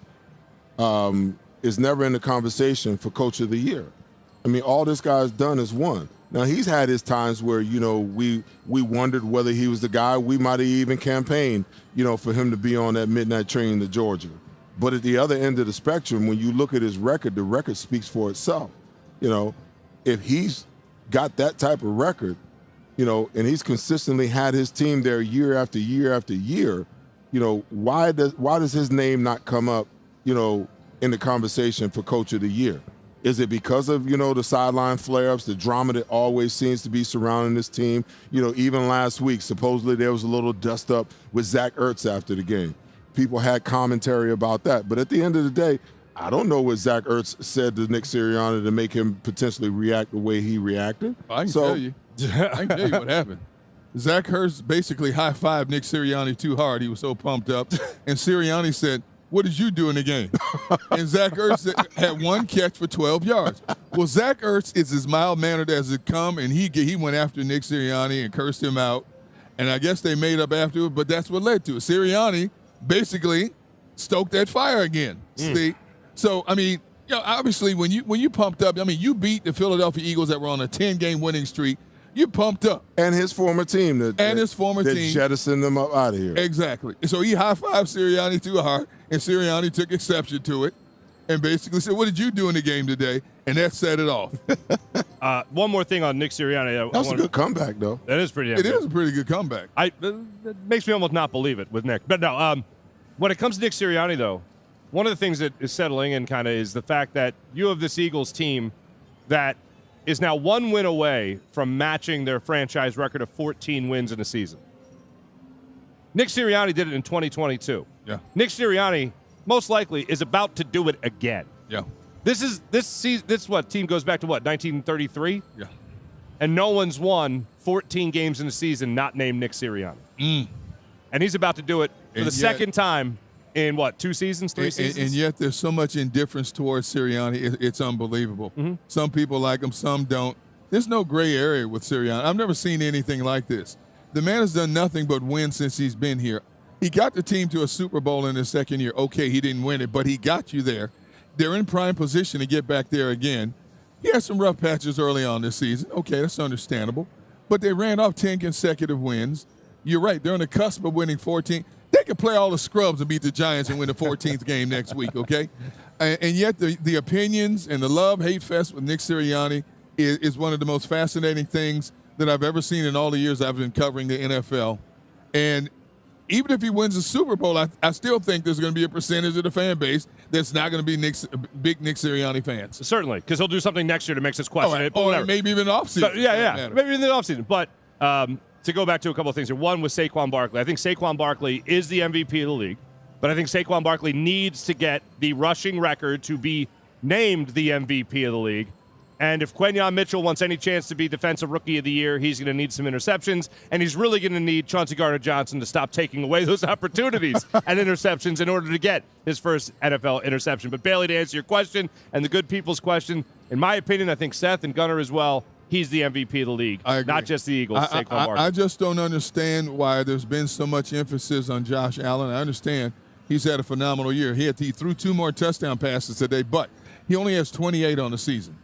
never in the conversation for Coach of the Year. I mean, all this guy's done is won. Now, he's had his times where, we wondered whether he was the guy. We might have even campaigned, for him to be on that midnight train to Georgia. But at the other end of the spectrum, when you look at his record, the record speaks for itself. If he's got that type of record, and he's consistently had his team there year after year after year, why does his name not come up, in the conversation for Coach of the Year? Is it because of, the sideline flare-ups, the drama that always seems to be surrounding this team? Even last week, supposedly there was a little dust-up with Zach Ertz after the game. People had commentary about that. But at the end of the day, I don't know what Zach Ertz said to Nick Sirianni to make him potentially react the way he reacted. I can tell you. I can tell you what happened. Zach Ertz basically high-fived Nick Sirianni too hard. He was so pumped up. And Sirianni said, "What did you do in the game?" And Zach Ertz had 1 catch for 12 yards. Well, Zach Ertz is as mild-mannered as it come, and he went after Nick Sirianni and cursed him out. And I guess they made up after it, but that's what led to it. Sirianni basically stoked that fire again. See? So, I mean, obviously when you pumped up, you beat the Philadelphia Eagles that were on a 10-game winning streak. You pumped up. And his former team. That jettisoned them up out of here. Exactly. So he high-fived Sirianni too hard, and Sirianni took exception to it and basically said, "What did you do in the game today?" And that set it off. One more thing on Nick Sirianni. That's a good comeback, though. That is pretty. It is a pretty good comeback. It makes me almost not believe it with Nick. But no, when it comes to Nick Sirianni, though, one of the things that is settling in kind of is the fact that you have this Eagles team that is now 1 win away from matching their franchise record of 14 wins in a season. Nick Sirianni did it in 2022. Yeah. Nick Sirianni most likely is about to do it again. Yeah. This team goes back to 1933? Yeah. And no one's won 14 games in a season not named Nick Sirianni. And he's about to do it for the second time in 2 seasons, 3 seasons? And yet there's so much indifference towards Sirianni. It's unbelievable. Mm-hmm. Some people like him, some don't. There's no gray area with Sirianni. I've never seen anything like this. The man has done nothing but win since he's been here. He got the team to a Super Bowl in his second year. Okay, he didn't win it, but he got you there. They're in prime position to get back there again. He had some rough patches early on this season. Okay, that's understandable. But they ran off 10 consecutive wins. You're right. They're on the cusp of winning 14. They could play all the scrubs and beat the Giants and win the 14th game next week, okay? And yet the opinions and the love-hate fest with Nick Sirianni is one of the most fascinating things that I've ever seen in all the years I've been covering the NFL. And even if he wins the Super Bowl, I still think there's going to be a percentage of the fan base that's not going to be big Nick Sirianni fans. Certainly, because he'll do something next year to make us question it. Or maybe even offseason. Yeah. Maybe in the offseason. But to go back to a couple of things here. One was Saquon Barkley. I think Saquon Barkley is the MVP of the league, but I think Saquon Barkley needs to get the rushing record to be named the MVP of the league. And if Quentin Mitchell wants any chance to be Defensive Rookie of the Year, he's going to need some interceptions, and he's really going to need Chauncey Gardner-Johnson to stop taking away those opportunities and interceptions in order to get his first NFL interception. But, Bailey, to answer your question and the good people's question, in my opinion, I think Seth and Gunnar as well, he's the MVP of the league, not just the Eagles. Saquon Barkley. I just don't understand why there's been so much emphasis on Josh Allen. I understand he's had a phenomenal year. He threw 2 more touchdown passes today, but he only has 28 on the season.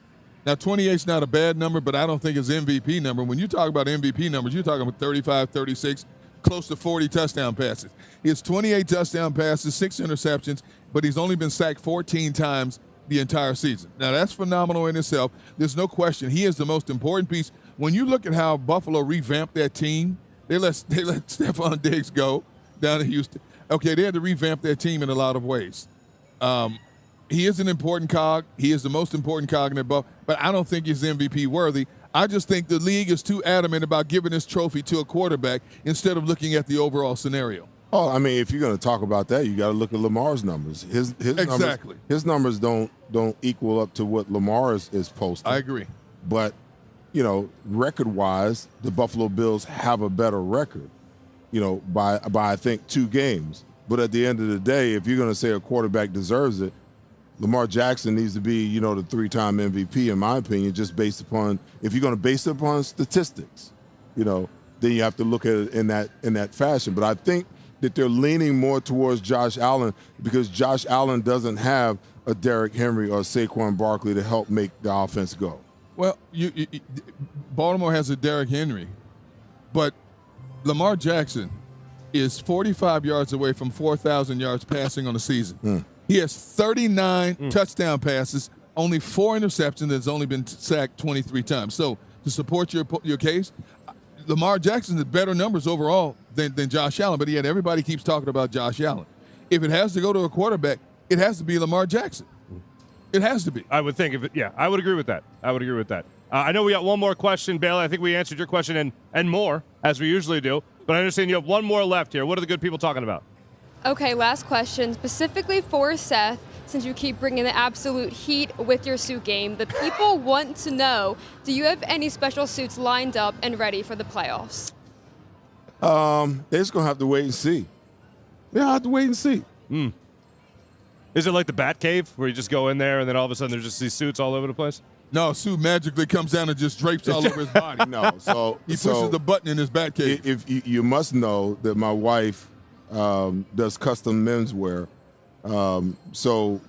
Now, 28 is not a bad number, but I don't think it's MVP number. When you talk about MVP numbers, you're talking about 35, 36, close to 40 touchdown passes. He has 28 touchdown passes, 6 interceptions, but he's only been sacked 14 times the entire season. Now, that's phenomenal in itself. There's no question. He is the most important piece. When you look at how Buffalo revamped that team, they let Stephon Diggs go down to Houston. Okay, they had to revamp their team in a lot of ways. He is an important cog. He is the most important cog in the ball, but I don't think he's MVP worthy. I just think the league is too adamant about giving this trophy to a quarterback instead of looking at the overall scenario. Oh, I mean, if you're going to talk about that, you got to look at Lamar's numbers. His exactly. Numbers don't equal up to what Lamar is posting. I agree. But, record-wise, the Buffalo Bills have a better record, by I think 2 games. But at the end of the day, if you're going to say a quarterback deserves it, Lamar Jackson needs to be, the 3-time MVP, in my opinion, just based upon, if you're going to base it upon statistics, then you have to look at it in that fashion. But I think that they're leaning more towards Josh Allen because Josh Allen doesn't have a Derrick Henry or Saquon Barkley to help make the offense go. Well, Baltimore has a Derrick Henry, but Lamar Jackson is 45 yards away from 4,000 yards passing on the season. He has 39 touchdown passes, only 4 interceptions, has only been sacked 23 times. So to support your case, Lamar Jackson has better numbers overall than Josh Allen, but yet everybody keeps talking about Josh Allen. If it has to go to a quarterback, it has to be Lamar Jackson. It has to be. I would think I would agree with that. I know we got one more question, Bailey. I think we answered your question and more, as we usually do. But I understand you have one more left here. What are the good people talking about? Okay, last question, specifically for Seth, since you keep bringing the absolute heat with your suit game. The people want to know, do you have any special suits lined up and ready for the playoffs? They're just going to have to wait and see. They'll have to wait and see. Is it like the Bat Cave, where you just go in there and then all of a sudden there's just these suits all over the place? No, suit magically comes down and just drapes all over his body. No, so he pushes the button in his Bat Cave. If you must know that my wife does custom menswear, so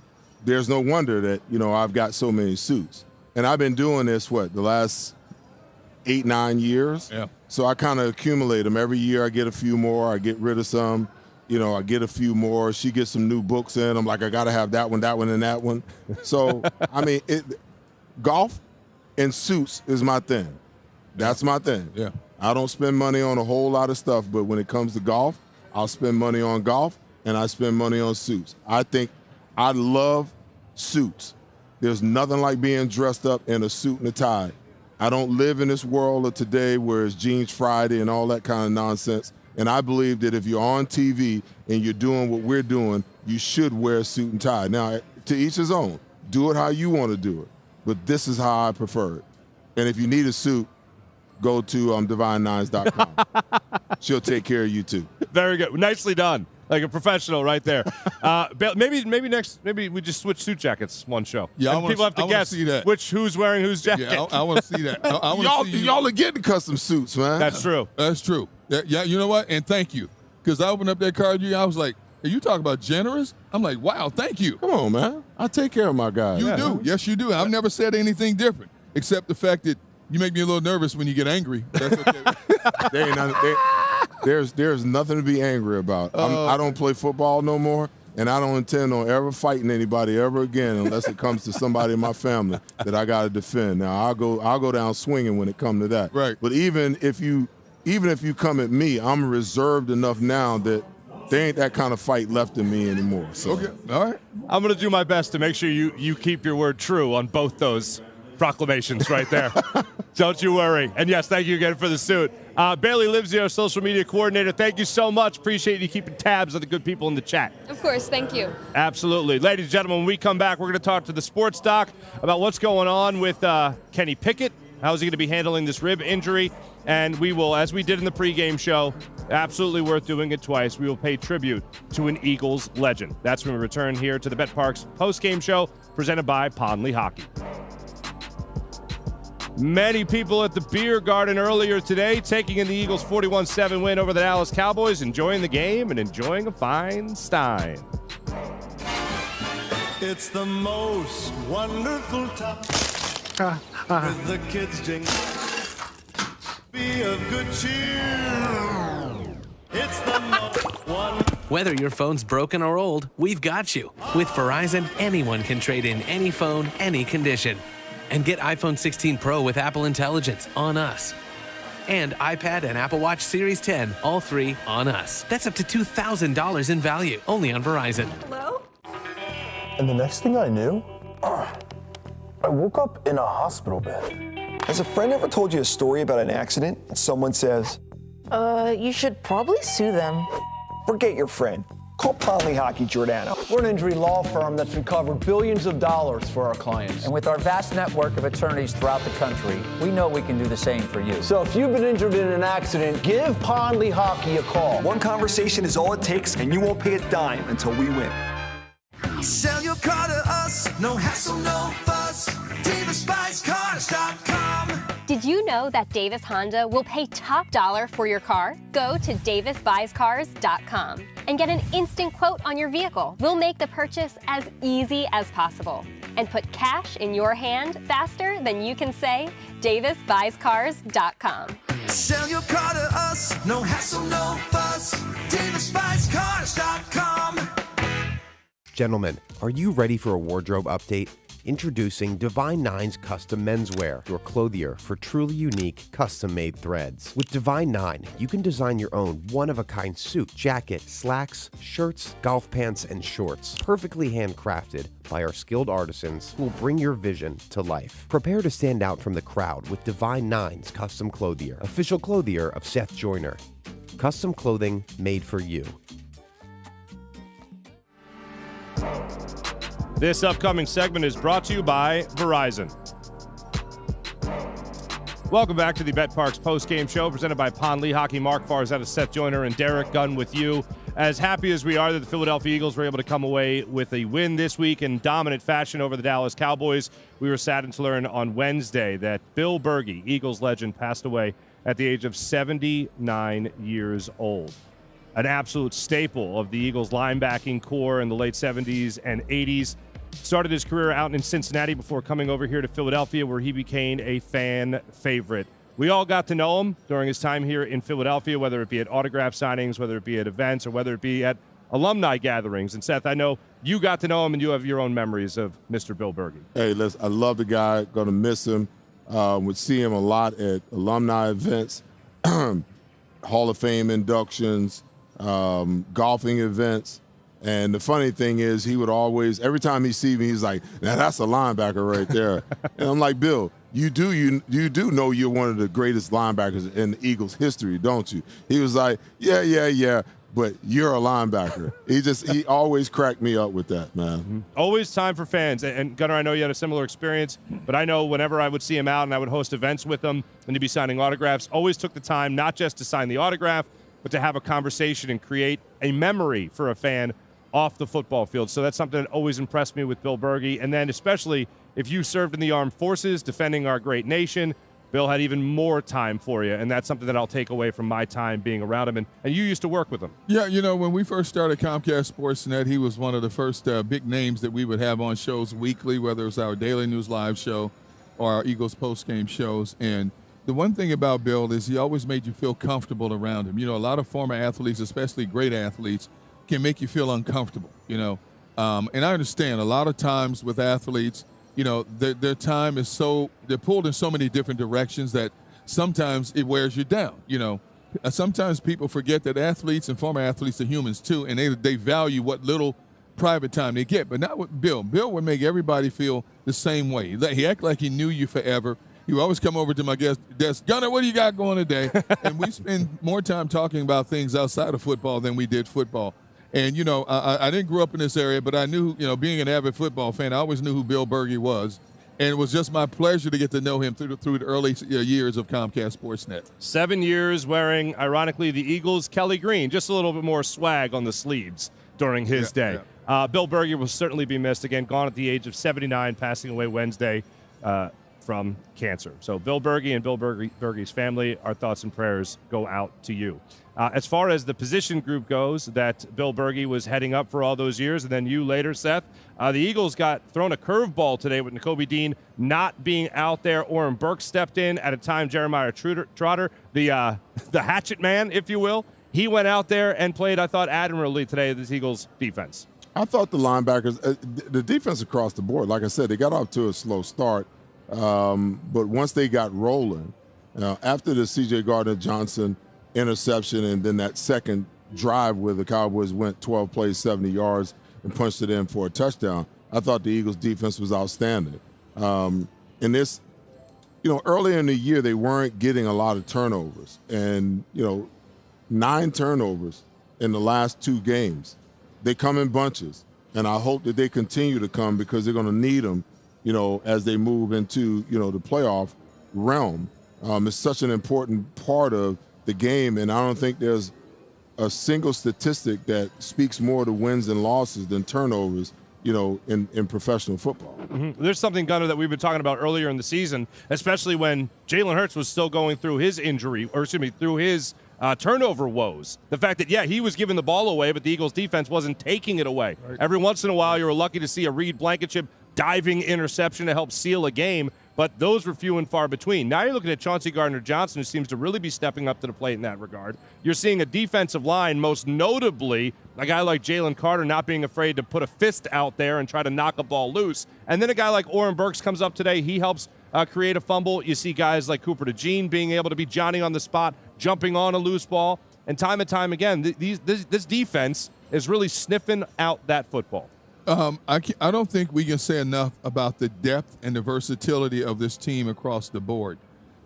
there's no wonder that I've got so many suits, and I've been doing this the last 8-9 years. Yeah. So I kind of accumulate them every year. I get a few more. I get rid of some. I get a few more. She gets some new books in. I'm like, I got to have that one, and that one. So I mean, golf and suits is my thing. That's my thing. Yeah. I don't spend money on a whole lot of stuff, but when it comes to golf, I'll spend money on golf, and I spend money on suits. I think I love suits. There's nothing like being dressed up in a suit and a tie. I don't live in this world of today where it's Jeans Friday and all that kind of nonsense. And I believe that if you're on TV and you're doing what we're doing, you should wear a suit and tie. Now, to each his own. Do it how you want to do it. But this is how I prefer it. And if you need a suit, go to divine9s.com. She'll take care of you too. Very good. Nicely done. Like a professional right there. Maybe we just switch suit jackets one show. Yeah, and people have to guess who's wearing whose jacket. Yeah, I want to see that. Y'all are getting custom suits, man. That's true. That's true. Yeah, you know what? And thank you. because I opened up that card. I was like, hey, you talk about generous? I'm like, wow, thank you. Come on, man. I take care of my guys. You do. Yes, you do. I've never said anything different, except the fact that you make me a little nervous when you get angry. That's okay. There's nothing to be angry about. I don't play football no more, and I don't intend on ever fighting anybody ever again unless it comes to somebody in my family that I got to defend. Now I'll go down swinging when it comes to that. Right. But even if you come at me, I'm reserved enough now that there ain't that kind of fight left in me anymore. So. Okay. All right. I'm going to do my best to make sure you keep your word true on both those proclamations right there. Don't you worry. And yes, thank you again for the suit. Bailey Livesey, our social media coordinator, thank you so much. Appreciate you keeping tabs on the good people in the chat. Of course, thank you. Absolutely. Ladies and gentlemen, when we come back, we're going to talk to the sports doc about what's going on with Kenny Pickett. How is he going to be handling this rib injury? And we will, as we did in the pregame show, absolutely worth doing it twice, we will pay tribute to an Eagles legend. That's when we return here to the betPARX postgame show presented by Lehocky. Many people at the Beer Garden earlier today taking in the Eagles' 41-7 win over the Dallas Cowboys, enjoying the game and enjoying a fine stein. It's the most wonderful time with the kids jingle. Be of good cheer. It's the most wonderful. Whether your phone's broken or old, we've got you. With Verizon, anyone can trade in any phone, any condition. And get iPhone 16 Pro with Apple Intelligence on us. And iPad and Apple Watch Series 10, all three on us. That's up to $2,000 in value, only on Verizon. Hello? And the next thing I knew, I woke up in a hospital bed. Has a friend ever told you a story about an accident and someone says, you should probably sue them. Forget your friend. Call Lehocky Giordano. We're an injury law firm that's recovered billions of dollars for our clients. And with our vast network of attorneys throughout the country, we know we can do the same for you. So if you've been injured in an accident, give Lehocky a call. One conversation is all it takes, and you won't pay a dime until we win. Sell your car to us, no hassle, no fuss. DavisBuysCars.com. Did you know that Davis Honda will pay top dollar for your car? Go to DavisBuysCars.com and get an instant quote on your vehicle. We'll make the purchase as easy as possible and put cash in your hand faster than you can say DavisBuysCars.com. Sell your car to us, no hassle, no fuss. DavisBuysCars.com. Gentlemen, are you ready for a wardrobe update? Introducing Divine Nine's Custom Menswear, your clothier for truly unique, custom-made threads. With Divine Nine, you can design your own one-of-a-kind suit, jacket, slacks, shirts, golf pants, and shorts, perfectly handcrafted by our skilled artisans who will bring your vision to life. Prepare to stand out from the crowd with Divine Nine's Custom Clothier, official clothier of Seth Joyner. Custom clothing made for you. This upcoming segment is brought to you by Verizon. Welcome back to the betPARX postgame show presented by Lehocky. Marc Farzetta, Seth Joyner, and Derrick Gunn with you. As happy as we are that the Philadelphia Eagles were able to come away with a win this week in dominant fashion over the Dallas Cowboys, we were saddened to learn on Wednesday that Bill Bergey, Eagles legend, passed away at the age of 79 years old. An absolute staple of the Eagles linebacking core in the late 70s and 80s. Started his career out in Cincinnati before coming over here to Philadelphia, where he became a fan favorite. We all got to know him during his time here in Philadelphia, whether it be at autograph signings, whether it be at events, or whether it be at alumni gatherings. And Seth, I know you got to know him and you have your own memories of Mr. Bill Bergey. Hey, I love the guy. Going to miss him. Would see him a lot at alumni events, Hall of Fame inductions, golfing events. And the funny thing is, he would always, every time he see me, he's like, now that's a linebacker right there. And I'm like, Bill, you do know you're one of the greatest linebackers in the Eagles history, don't you? He was like, yeah, but you're a linebacker. He always cracked me up with that, man. Mm-hmm. Always time for fans. And Gunnar, I know you had a similar experience, but I know whenever I would see him out and I would host events with him and he'd be signing autographs, always took the time not just to sign the autograph, but to have a conversation and create a memory for a fan off the football field. So that's something that always impressed me with Bill Bergey. And then especially if you served in the armed forces defending our great nation, Bill had even more time for you, and that's something that I'll take away from my time being around him. And you used to work with him. Yeah, when we first started Comcast Sportsnet, he was one of the first big names that we would have on shows weekly, whether it was our Daily News Live show or our Eagles postgame shows. And the one thing about Bill is he always made you feel comfortable around him. A lot of former athletes, especially great athletes, can make you feel uncomfortable, and I understand a lot of times with athletes, their time is they're pulled in so many different directions that sometimes it wears you down. Sometimes people forget that athletes and former athletes are humans too, and they value what little private time they get. But not with Bill. Bill would make everybody feel the same way. He act like he knew you forever. He would always come over to my desk, Gunner, what do you got going today? And we spend more time talking about things outside of football than we did football. And, I didn't grow up in this area, but I knew, being an avid football fan, I always knew who Bill Berge was. And it was just my pleasure to get to know him through the early years of Comcast Sportsnet. 7 years wearing, ironically, the Eagles' Kelly Green, just a little bit more swag on the sleeves during his day. Yeah. Bill Berge will certainly be missed. Again, gone at the age of 79, passing away Wednesday from cancer. So Bill Berge and Bill Berge's family, our thoughts and prayers go out to you. As far as the position group goes that Bill Berge was heading up for all those years, and then you later, Seth, the Eagles got thrown a curveball today with Nakobe Dean not being out there. Oren Burks stepped in at a time. Jeremiah Trotter, the hatchet man, if you will, he went out there and played, I thought, admirably today, this Eagles defense. I thought the linebackers, the defense across the board, like I said, they got off to a slow start. But once they got rolling, after the C.J. Gardner-Johnson interception and then that second drive where the Cowboys went 12 plays, 70 yards, and punched it in for a touchdown, I thought the Eagles' defense was outstanding. And this, earlier in the year, they weren't getting a lot of turnovers. And, 9 turnovers in the last 2 games. They come in bunches. And I hope that they continue to come because they're going to need them, as they move into, the playoff realm. It's such an important part of the game, and I don't think there's a single statistic that speaks more to wins and losses than turnovers, in professional football. Mm-hmm. There's something, Gunner, that we've been talking about earlier in the season, especially when Jalen Hurts was still going through his through his turnover woes. The fact that, he was giving the ball away, but the Eagles defense wasn't taking it away. Right. Every once in a while, you were lucky to see a Reed Blankenship diving interception to help seal a game, but those were few and far between. Now you're looking at Chauncey Gardner-Johnson, who seems to really be stepping up to the plate in that regard. You're seeing a defensive line, most notably a guy like Jalen Carter not being afraid to put a fist out there and try to knock a ball loose. And then a guy like Oren Burks comes up today. He helps create a fumble. You see guys like Cooper DeJean being able to be Johnny on the spot, jumping on a loose ball. And time again, this defense is really sniffing out that football. I don't think we can say enough about the depth and the versatility of this team across the board.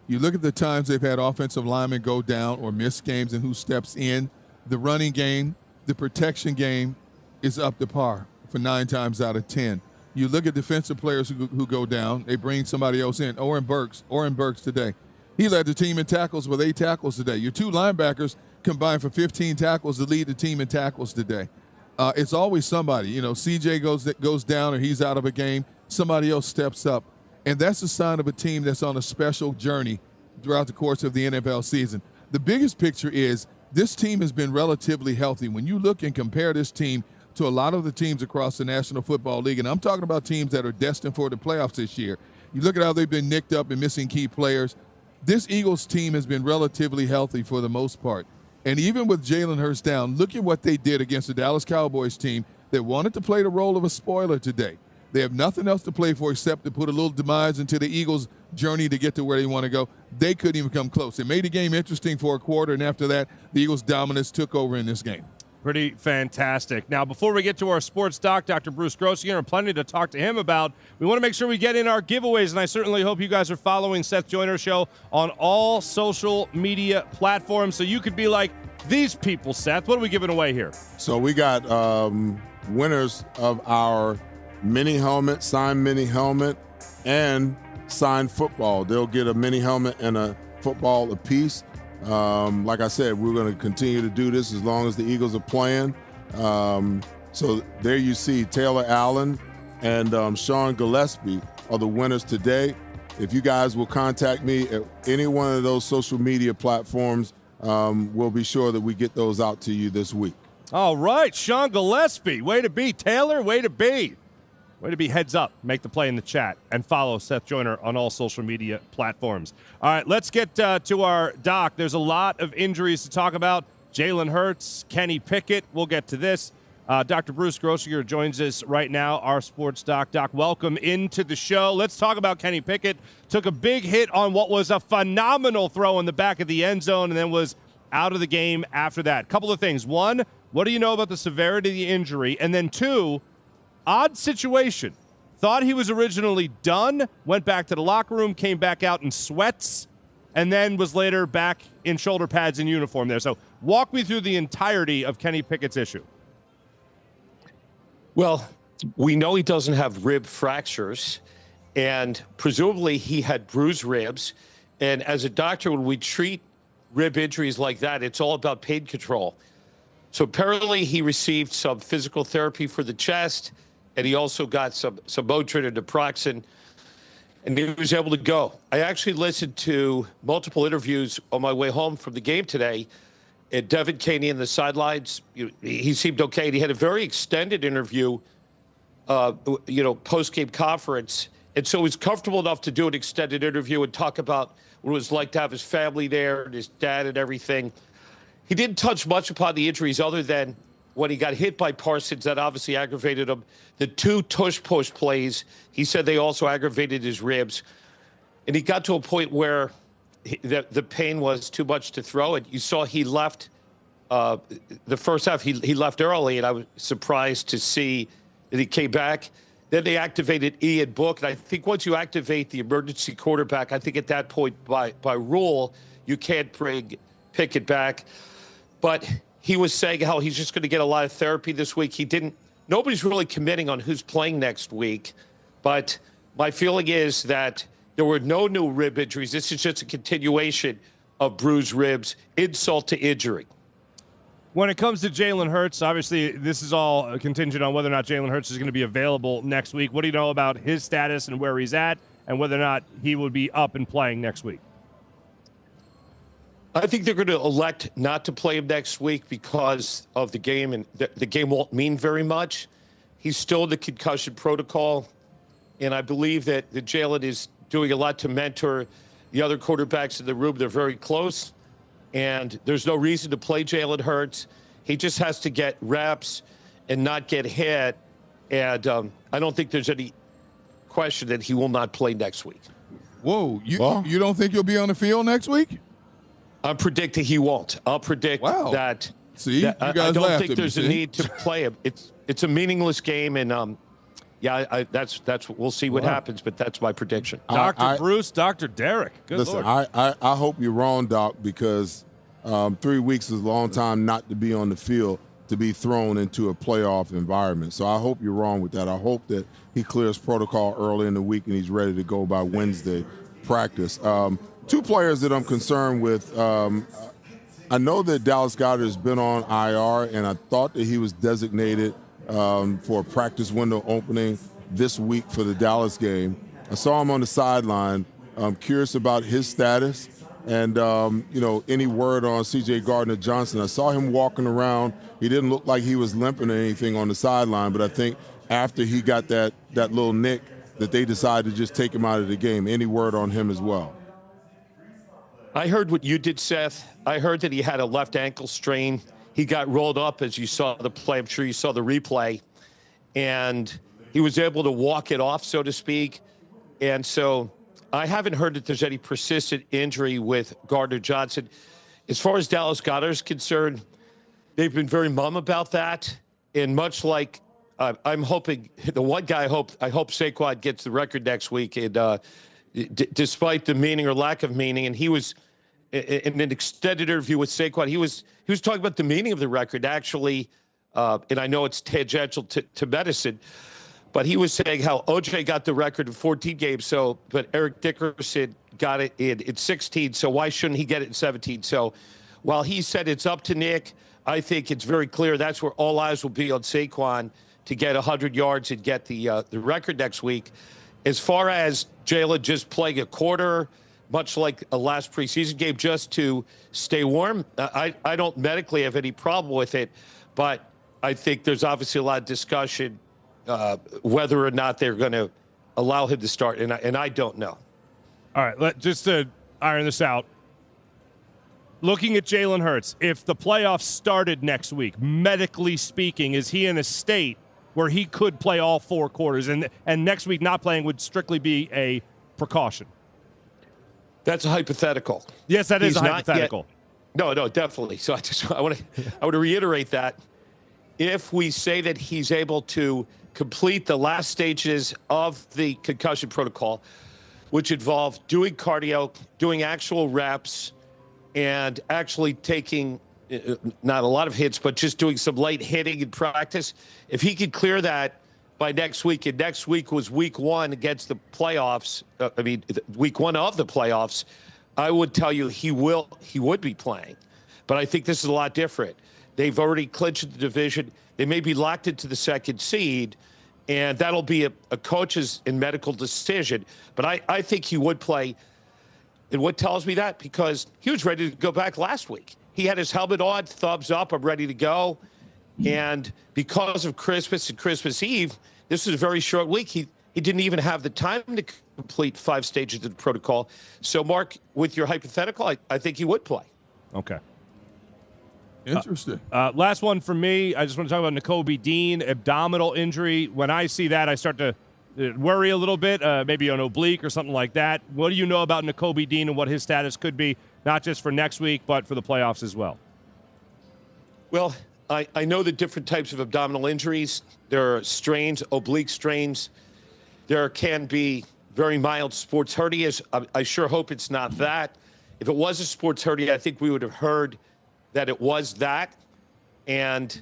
You look at the times they've had offensive linemen go down or miss games and who steps in. The running game, the protection game is up to par for 9 times out of 10. You look at defensive players who go down, they bring somebody else in. Oren Burks today. He led the team in tackles with 8 tackles today. Your 2 linebackers combined for 15 tackles to lead the team in tackles today. It's always somebody. CJ goes down or he's out of a game. Somebody else steps up. And that's a sign of a team that's on a special journey throughout the course of the NFL season. The biggest picture is this team has been relatively healthy. When you look and compare this team to a lot of the teams across the National Football League, and I'm talking about teams that are destined for the playoffs this year, you look at how they've been nicked up and missing key players. This Eagles team has been relatively healthy for the most part. And even with Jalen Hurts down, look at what they did against the Dallas Cowboys team that wanted to play the role of a spoiler today. They have nothing else to play for except to put a little demise into the Eagles' journey to get to where they want to go. They couldn't even come close. It made the game interesting for a quarter, and after that, the Eagles' dominance took over in this game. Pretty fantastic. Now, before we get to our sports doc, Dr. Bruce Grossinger, and plenty to talk to him about, we want to make sure we get in our giveaways, and I certainly hope you guys are following Seth Joyner Show on all social media platforms so you could be like, these people, Seth. What are we giving away here? So we got winners of our mini helmet, signed mini helmet, and signed football. They'll get a mini helmet and a football apiece. Like I said, we're going to continue to do this as long as the Eagles are playing. So there you see Taylor Allen and Sean Gillespie are the winners today. if you guys will contact me at any one of those social media platforms, we'll be sure that we get those out to you this week. All right, Sean Gillespie, way to be. Taylor, way to be. Way to be. Heads up. Make the play in the chat and follow Seth Joyner on all social media platforms. All right, let's get to our doc. There's a lot of injuries to talk about. Jalen Hurts, Kenny Pickett. We'll get to this. Dr. Bruce Grossinger joins us right now, our sports doc. Doc, welcome into the show. Let's talk about Kenny Pickett. Took a big hit on what was a phenomenal throw in the back of the end zone and then was out of the game after that. Couple of things. One, what do you know about the severity of the injury? And then two, odd situation. Thought he was originally done, went back to the locker room, came back out in sweats, and then was later back in shoulder pads and uniform there. So walk me through the entirety of Kenny Pickett's issue. Well, we know he doesn't have rib fractures, and presumably he had bruised ribs. And as a doctor, when we treat rib injuries like that, it's all about pain control. So apparently he received some physical therapy for the chest, and he also got some Motrin and naproxen, and he was able to go. I actually listened to multiple interviews on my way home from the game today. And Devin Caney in the sidelines, he seemed okay. And he had a very extended interview, post-game conference. And so he's comfortable enough to do an extended interview and talk about what it was like to have his family there and his dad and everything. He didn't touch much upon the injuries other than when he got hit by Parsons, that obviously aggravated him. The two tush-push plays, he said they also aggravated his ribs. And he got to a point where the pain was too much to throw. And you saw he left the first half. He left early, and I was surprised to see that he came back. Then they activated Ian Book, and I think once you activate the emergency quarterback, I think at that point, by rule, you can't bring Pickett back. But he was saying how he's just going to get a lot of therapy this week. Nobody's really committing on who's playing next week. But my feeling is that there were no new rib injuries. This is just a continuation of bruised ribs, insult to injury. When it comes to Jalen Hurts, obviously this is all contingent on whether or not Jalen Hurts is going to be available next week. What do you know about his status and where he's at and whether or not he would be up and playing next week? I think they're going to elect not to play him next week because of the game, and the game won't mean very much. He's still in the concussion protocol, and I believe that Jalen is doing a lot to mentor the other quarterbacks in the room. They're very close, and there's no reason to play Jalen Hurts. He just has to get reps and not get hit, and I don't think there's any question that he will not play next week. Whoa, you don't think he'll be on the field next week? I'm predicting he won't. I'll predict that. See, that you guys I don't laughed think at me, there's a need to play him. It's a meaningless game, and that's we'll see what happens, but that's my prediction. Dr. Bruce, Dr. Derrick. Good listen, Lord. I hope you're wrong, Doc, because 3 weeks is a long time not to be on the field, to be thrown into a playoff environment. So I hope you're wrong with that. I hope that he clears protocol early in the week and he's ready to go by Wednesday practice. Two players that I'm concerned with. I know that Dallas Goedert has been on IR, and I thought that he was designated for a practice window opening this week for the Dallas game. I saw him on the sideline. I'm curious about his status and, any word on C.J. Gardner-Johnson. I saw him walking around. He didn't look like he was limping or anything on the sideline, but I think after he got that little nick that they decided to just take him out of the game. Any word on him as well? I heard what you did, Seth. I heard that he had a left ankle strain. He got rolled up as you saw the play. I'm sure you saw the replay. And he was able to walk it off, so to speak. And so I haven't heard that there's any persistent injury with Gardner-Johnson. As far as Dallas Goedert is concerned, they've been very mum about that. And much like I'm hoping, the one guy I hope Saquon gets the record next week. And despite the meaning or lack of meaning, and he was in an extended interview with Saquon, he was talking about the meaning of the record, actually, and I know it's tangential to medicine, but he was saying how OJ got the record in 14 games, but Eric Dickerson got it in 16, so why shouldn't he get it in 17? So while he said it's up to Nick, I think it's very clear that's where all eyes will be on Saquon to get 100 yards and get the record next week. as far as Jalen just playing a quarter, much like a last preseason game, just to stay warm, I don't medically have any problem with it, but I think there's obviously a lot of discussion whether or not they're going to allow him to start, and I don't know. All right, just to iron this out, looking at Jalen Hurts, if the playoffs started next week, medically speaking, is he in a state where he could play all 4 quarters, and next week not playing would strictly be a precaution? That's a hypothetical. Yes, that is a hypothetical. No, definitely. So I want to reiterate that. If we say that he's able to complete the last stages of the concussion protocol, which involve doing cardio, doing actual reps, and actually taking not a lot of hits, but just doing some light hitting in practice, if he could clear that by next week, and next week was week 1 against the playoffs, week 1 of the playoffs, I would tell you he would be playing. But I think this is a lot different. They've already clinched the division. They may be locked into the 2nd seed, and that'll be a coach's and medical decision. But I think he would play. And what tells me that? Because he was ready to go back last week. He had his helmet on, thumbs up, I'm ready to go. And because of Christmas and Christmas Eve, this was a very short week. He didn't even have the time to complete 5 stages of the protocol. So, Mark, with your hypothetical, I think he would play. Okay. Interesting. Last one for me. I just want to talk about Nakobe Dean, abdominal injury. When I see that, I start to worry a little bit, maybe an oblique or something like that. What do you know about Nakobe Dean and what his status could be, not just for next week, but for the playoffs as well? Well, I know the different types of abdominal injuries. There are strains, oblique strains. There can be very mild sports hernias. I sure hope it's not that. If it was a sports hernia, I think we would have heard that it was that. And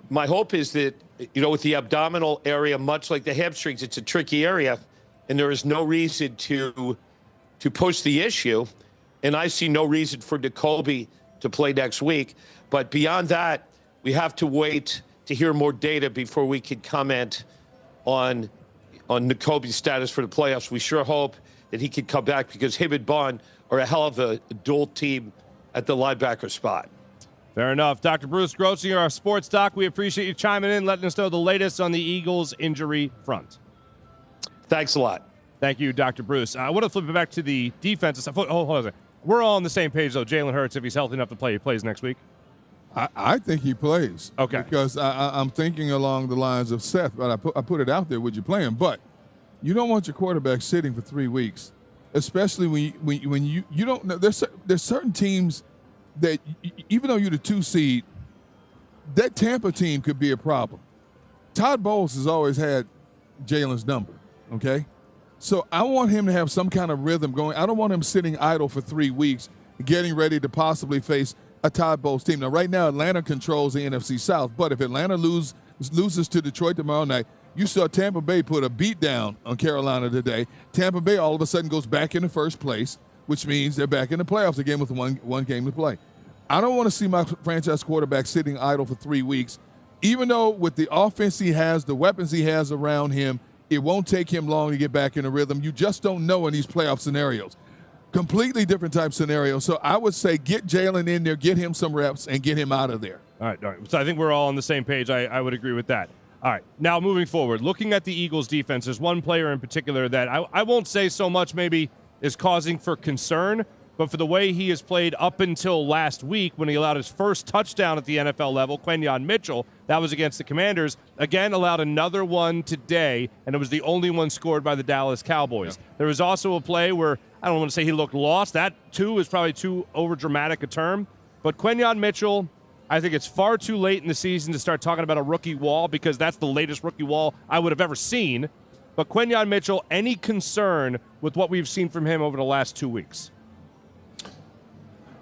my hope is that, with the abdominal area, much like the hamstrings, it's a tricky area, and there is no reason to push the issue. And I see no reason for Nakobe to play next week. But beyond that, we have to wait to hear more data before we can comment on Nakobe's status for the playoffs. We sure hope that he can come back, because him and Bond are a hell of a dual team at the linebacker spot. Fair enough. Dr. Bruce Grotzinger, our sports doc, we appreciate you chiming in, letting us know the latest on the Eagles injury front. Thanks a lot. Thank you, Dr. Bruce. I want to flip it back to the defense. Hold on a second. We're all on the same page, though. Jalen Hurts, if he's healthy enough to play, he plays next week. I think he plays. Okay. Because I'm thinking along the lines of Seth, but I put it out there, would you play him? But you don't want your quarterback sitting for 3 weeks, especially when you don't know. There's certain teams that, even though you're the 2 seed, that Tampa team could be a problem. Todd Bowles has always had Jalen's number, okay? So I want him to have some kind of rhythm going. I don't want him sitting idle for 3 weeks, getting ready to possibly face a Todd Bowles team. Now, right now, Atlanta controls the NFC South, but if Atlanta loses to Detroit tomorrow night, you saw Tampa Bay put a beat down on Carolina today. Tampa Bay all of a sudden goes back into first place, which means they're back in the playoffs again with one game to play. I don't want to see my franchise quarterback sitting idle for 3 weeks, even though with the offense he has, the weapons he has around him, it won't take him long to get back in a rhythm. You just don't know in these playoff scenarios. Completely different type scenario. So I would say get Jalen in there, get him some reps, and get him out of there. All right. So I think we're all on the same page. I would agree with that. All right. Now, moving forward, looking at the Eagles' defense, there's one player in particular that I won't say so much maybe is causing for concern, but for the way he has played up until last week when he allowed his first touchdown at the NFL level, Quinyon Mitchell, that was against the Commanders, again allowed another one today, and it was the only one scored by the Dallas Cowboys. Yeah. There was also a play where, I don't want to say he looked lost. That, too, is probably too overdramatic a term. But Quinyon Mitchell, I think it's far too late in the season to start talking about a rookie wall, because that's the latest rookie wall I would have ever seen. But Quinyon Mitchell, any concern with what we've seen from him over the last 2 weeks?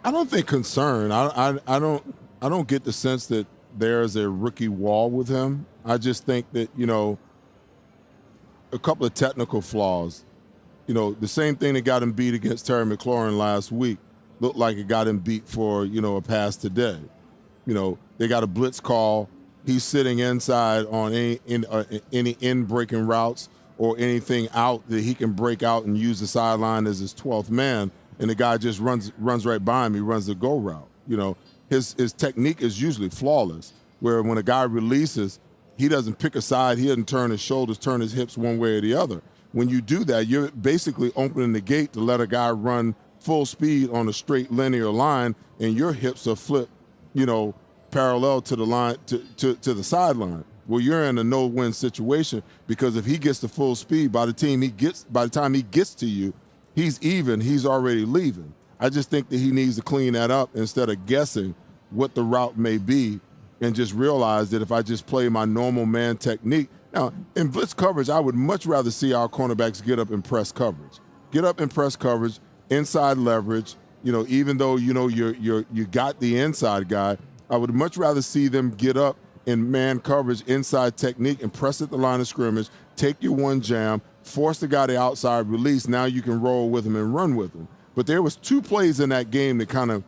I don't think concern. I don't get the sense that there's a rookie wall with him. I just think that, a couple of technical flaws. The same thing that got him beat against Terry McLaurin last week looked like it got him beat for, a pass today. They got a blitz call. He's sitting inside on any in-breaking routes or anything out that he can break out and use the sideline as his 12th man, and the guy just runs right by him. He runs the go route. You know, his technique is usually flawless, where when a guy releases, he doesn't pick a side, he doesn't turn his shoulders, turn his hips one way or the other. When you do that, you're basically opening the gate to let a guy run full speed on a straight linear line, and your hips are flipped, you know, parallel to the line, to the sideline. Well, you're in a no-win situation, because if he gets to full speed, by the time he gets to you, he's even, he's already leaving. I just think that he needs to clean that up instead of guessing what the route may be, and just realize that if I just play my normal man technique. Now, in blitz coverage, I would much rather see our cornerbacks get up and press coverage. Get up and press coverage, inside leverage, you know, even though, you know, you got the inside guy, I would much rather see them get up in man coverage, inside technique, and press at the line of scrimmage, take your one jam, force the guy to outside release. Now you can roll with him and run with him. But there was 2 plays in that game that kind of,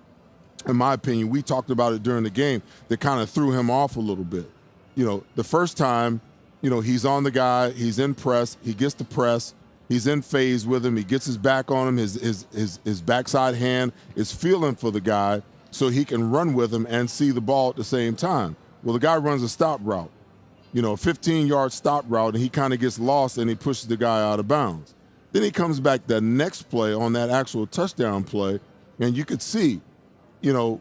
in my opinion, we talked about it during the game, that kind of threw him off a little bit. You know, the first time, you know, he's on the guy, he's in press, he gets the press, he's in phase with him, he gets his back on him, his backside hand is feeling for the guy so he can run with him and see the ball at the same time. Well, the guy runs a stop route, you know, a 15-yard stop route, and he kind of gets lost and he pushes the guy out of bounds. Then he comes back the next play on that actual touchdown play, and you could see, you know,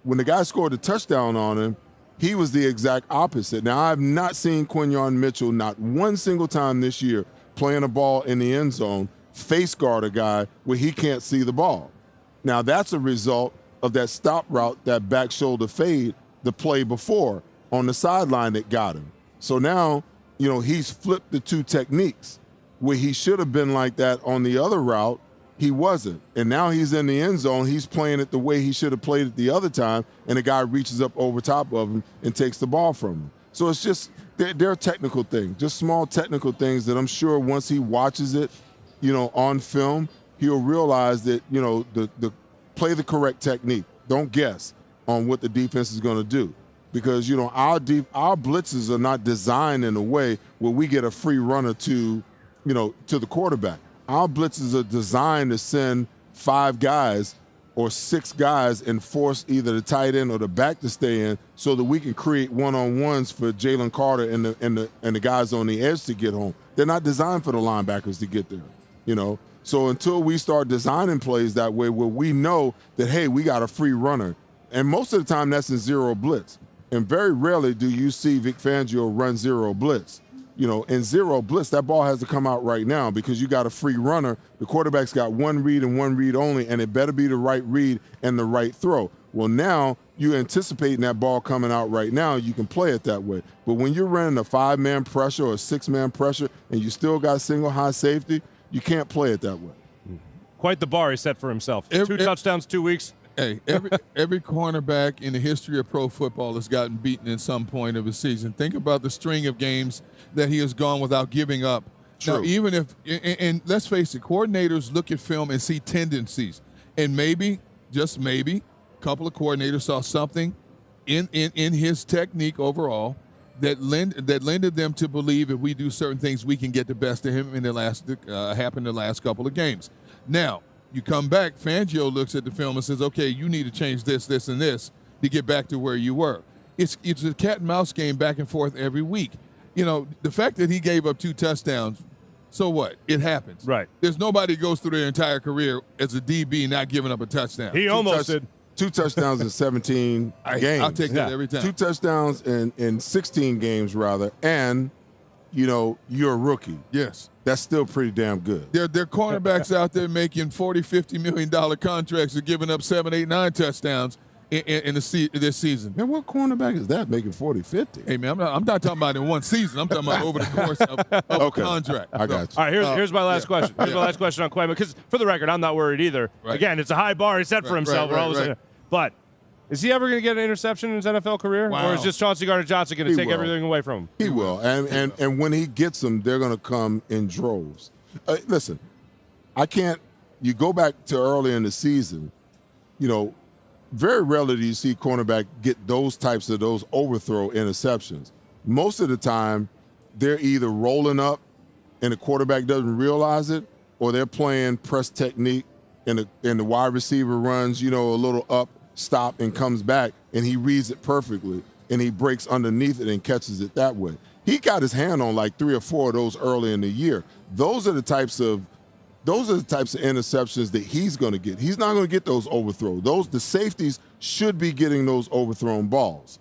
when the guy scored a touchdown on him, he was the exact opposite. Now, I've not seen Quinyon Mitchell not one single time this year playing a ball in the end zone, face guard a guy where he can't see the ball. Now, that's a result of that stop route, that back shoulder fade, the play before on the sideline that got him. So now, you know, he's flipped the 2 techniques. Where he should have been like that on the other route, he wasn't. And now he's in the end zone, he's playing it the way he should have played it the other time, and the guy reaches up over top of him and takes the ball from him. So it's just, they're technical things, just small technical things that I'm sure once he watches it, you know, on film, he'll realize that, you know, the play the correct technique. Don't guess on what the defense is going to do. Because, you know, our blitzes are not designed in a way where we get a free runner to, you know, to the quarterback. Our blitzes are designed to send 5 guys or 6 guys and force either the tight end or the back to stay in, so that we can create one-on-ones for Jalen Carter and the guys on the edge to get home. They're not designed for the linebackers to get there, you know. So until we start designing plays that way, where we know that, hey, we got a free runner, and most of the time that's in zero blitz. And very rarely do you see Vic Fangio run zero blitz. You know, in zero blitz, that ball has to come out right now, because you got a free runner. The quarterback's got one read and one read only, and it better be the right read and the right throw. Well, now you're anticipating that ball coming out right now. You can play it that way. But when you're running a 5-man pressure or a 6-man pressure and you still got single high safety, you can't play it that way. Quite the bar he set for himself. 2 touchdowns, 2 weeks. Hey, every cornerback in the history of pro football has gotten beaten in some point of a season. Think about the string of games that he has gone without giving up. True. Now, even if, and let's face it, coordinators look at film and see tendencies. And maybe, just maybe, a couple of coordinators saw something in his technique overall that lended them to believe if we do certain things, we can get the best of him in the last couple of games. Now, you come back, Fangio looks at the film and says, okay, you need to change this, this, and this to get back to where you were. It's a cat and mouse game back and forth every week. You know, the fact that he gave up 2 touchdowns, so what? It happens. Right. There's nobody who goes through their entire career as a DB not giving up a touchdown. He almost did. 2 touchdowns in 17 games. I'll take that every time. 2 touchdowns in 16 games, rather, and, you know, you're a rookie. Yes. That's still pretty damn good. There are cornerbacks out there making $40, $50 million contracts and giving up 7, 8, 9 touchdowns in this season. Man, what cornerback is that making 40, 50? Hey, man, I'm not talking about in one season. I'm talking about over the course of a contract. I got you. All right, here's my last question. Here's my last question on Quayman, because for the record, I'm not worried either. Right. Again, it's a high bar he set for himself. But is he ever going to get an interception in his NFL career? Wow. Or is just Chauncey Gardner-Johnson going to take everything away from him? He will. And when he gets them, they're going to come in droves. Listen, you go back to early in the season, you know, very rarely do you see cornerback get those types of those overthrow interceptions. Most of the time, they're either rolling up and the quarterback doesn't realize it, or they're playing press technique and the wide receiver runs, a little up, stop, and comes back, and he reads it perfectly, and he breaks underneath it and catches it that way. He got his hand on like 3 or 4 of those early in the year. Those are the types of interceptions that he's going to get. He's not going to get those overthrows. The safeties should be getting those overthrown balls.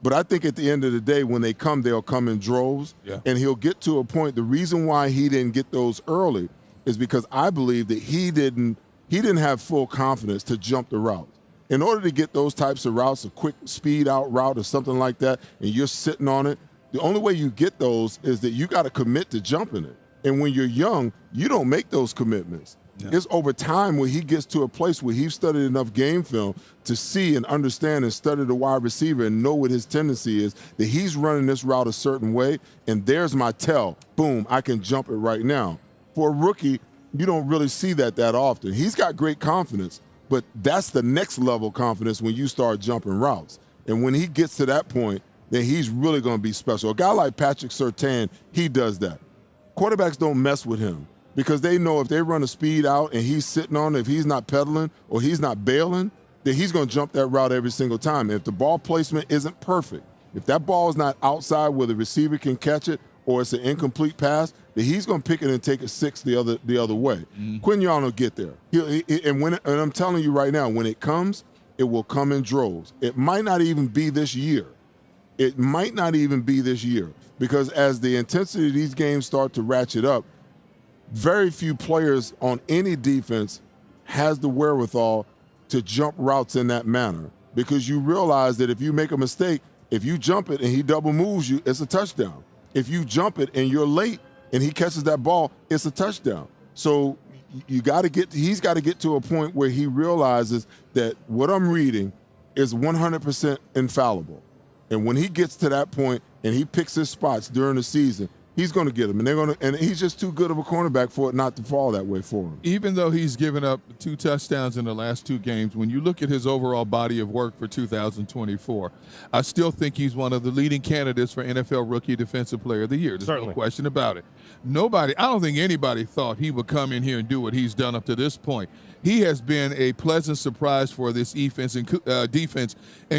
But I think at the end of the day, when they come, they'll come in droves, and he'll get to a point. The reason why he didn't get those early is because I believe that he didn't have full confidence to jump the route. In order to get those types of routes, a quick speed out route or something like that, and you're sitting on it, the only way you get those is that you got to commit to jumping it. And when you're young, you don't make those commitments. Yeah. It's over time where he gets to a place where he's studied enough game film to see and understand and study the wide receiver and know what his tendency is, that he's running this route a certain way, and there's my tell. Boom, I can jump it right now. For a rookie, you don't really see that often. He's got great confidence, but that's the next level confidence when you start jumping routes. And when he gets to that point, then he's really going to be special. A guy like Patrick Surtain, he does that. Quarterbacks don't mess with him because they know if they run a speed out and he's sitting on it, if he's not pedaling or he's not bailing, then he's going to jump that route every single time. And if the ball placement isn't perfect, if that ball is not outside where the receiver can catch it or it's an incomplete pass, then he's going to pick it and take it 6 the other way. Quinion will get there. And I'm telling you right now, when it comes, it will come in droves. It might not even be this year. Because as the intensity of these games start to ratchet up, very few players on any defense has the wherewithal to jump routes in that manner, because you realize that if you make a mistake, if you jump it and he double moves you, it's a touchdown. If you jump it and you're late and he catches that ball, it's a touchdown. So he's got to get to a point where he realizes that what I'm reading is 100% infallible. And when he gets to that point and he picks his spots during the season, he's going to get them. And he's just too good of a cornerback for it not to fall that way for him. Even though he's given up 2 touchdowns in the last 2 games, when you look at his overall body of work for 2024, I still think he's one of the leading candidates for NFL Rookie Defensive Player of the Year. There's no question about it. I don't think anybody thought he would come in here and do what he's done up to this point. He has been a pleasant surprise for this defense, and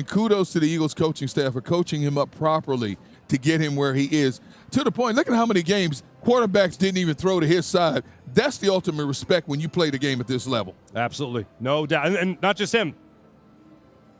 kudos to the Eagles coaching staff for coaching him up properly to get him where he is. To the point, look at how many games quarterbacks didn't even throw to his side. That's the ultimate respect when you play the game at this level. Absolutely. No doubt. And not just him.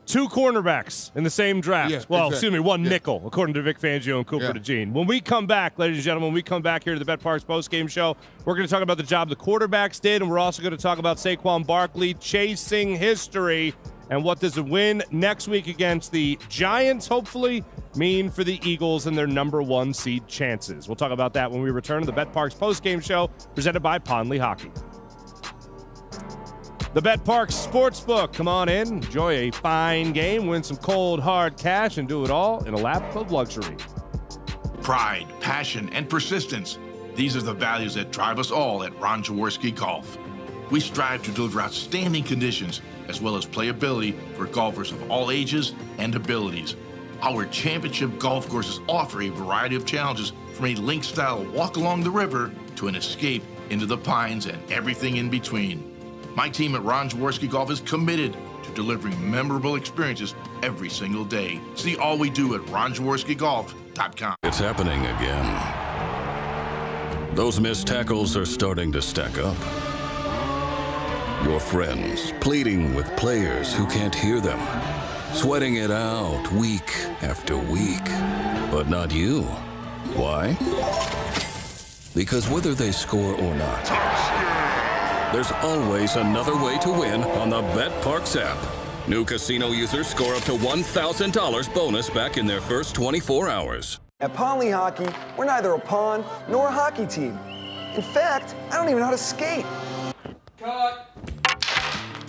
2 cornerbacks in the same draft. Yeah, exactly. One nickel, according to Vic Fangio and Cooper DeJean. When we come back, ladies and gentlemen, here to the betPARX postgame show, we're going to talk about the job the quarterbacks did, and we're also going to talk about Saquon Barkley chasing history and what does a win next week against the Giants, hopefully, mean for the Eagles and their number 1 seed chances. We'll talk about that when we return to the betPARX postgame show presented by Lehocky. The betPARX Sportsbook. Come on in, enjoy a fine game, win some cold, hard cash, and do it all in a lap of luxury. Pride, passion, and persistence. These are the values that drive us all at Ron Jaworski Golf. We strive to deliver outstanding conditions as well as playability for golfers of all ages and abilities. Our championship golf courses offer a variety of challenges, from a link-style walk along the river to an escape into the pines and everything in between. My team at Ron Jaworski Golf is committed to delivering memorable experiences every single day. See all we do at ronjaworskigolf.com. It's happening again. Those missed tackles are starting to stack up. Your friends pleading with players who can't hear them. Sweating it out week after week. But not you. Why? Because whether they score or not, there's always another way to win on the betPARX app. New casino users score up to $1,000 bonus back in their first 24 hours. At Pond Lehocky, we're neither a pond nor a hockey team. In fact, I don't even know how to skate. Cut.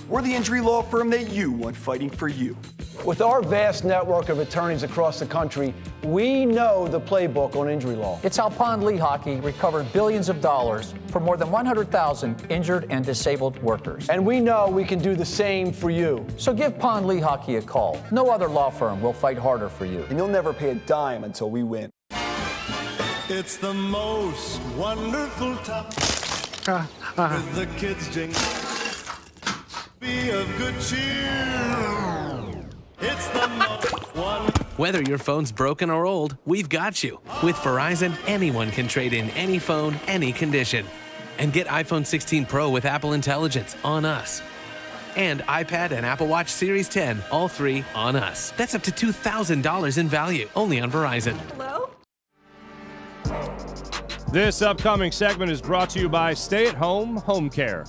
We're the injury law firm that you want fighting for you. With our vast network of attorneys across the country, we know the playbook on injury law. It's how Pond Lehocky recovered billions of dollars for more than 100,000 injured and disabled workers. And we know we can do the same for you. So give Pond Lehocky a call. No other law firm will fight harder for you. And you'll never pay a dime until we win. It's the most wonderful time with the kids jingle. Be of good cheer. It's the most wonderful. Whether your phone's broken or old, we've got you. With Verizon, anyone can trade in any phone, any condition. And get iPhone 16 Pro with Apple Intelligence on us. And iPad and Apple Watch Series 10, all three on us. That's up to $2,000 in value, only on Verizon. Hello? This upcoming segment is brought to you by Stay at Home Home Care.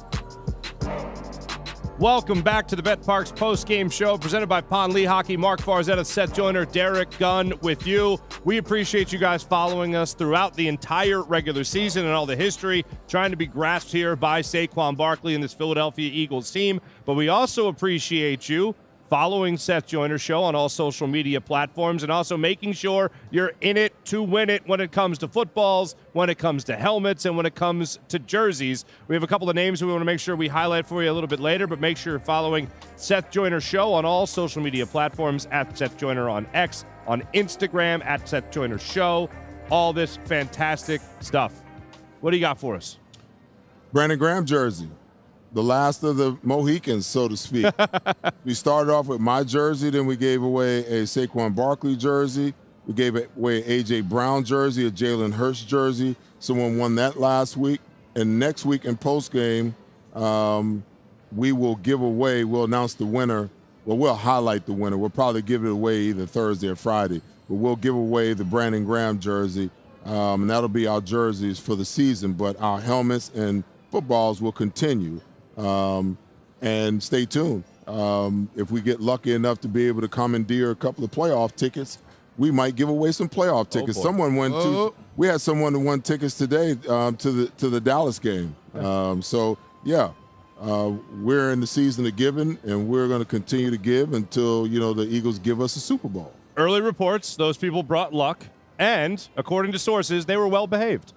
Welcome back to the betPARX post-game show presented by Lehocky. Marc Farzetta, Seth Joyner, Derrick Gunn with you. We appreciate you guys following us throughout the entire regular season and all the history, trying to be grasped here by Saquon Barkley and this Philadelphia Eagles team. But we also appreciate you following Seth Joyner's show on all social media platforms and also making sure you're in it to win it when it comes to footballs, when it comes to helmets, and when it comes to jerseys. We have a couple of names we want to make sure we highlight for you a little bit later, but make sure you're following Seth Joyner's show on all social media platforms, at Seth Joyner on X, on Instagram, at Seth Joyner Show, all this fantastic stuff. What do you got for us? Brandon Graham jersey. The last of the Mohicans, so to speak. We started off with my jersey, then we gave away a Saquon Barkley jersey. We gave away an A.J. Brown jersey, a Jalen Hurts jersey. Someone won that last week. And next week in postgame, we will give away, we'll announce the winner. Well, we'll highlight the winner. We'll probably give it away either Thursday or Friday. But we'll give away the Brandon Graham jersey, and that'll be our jerseys for the season. But our helmets and footballs will continue. And stay tuned. If we get lucky enough to be able to commandeer a couple of playoff tickets, we might give away some playoff tickets. Someone won we had someone who won tickets today to the Dallas game. We're in the season of giving, and we're going to continue to give until the Eagles give us a Super Bowl. Early reports, those people brought luck, and according to sources, they were well behaved.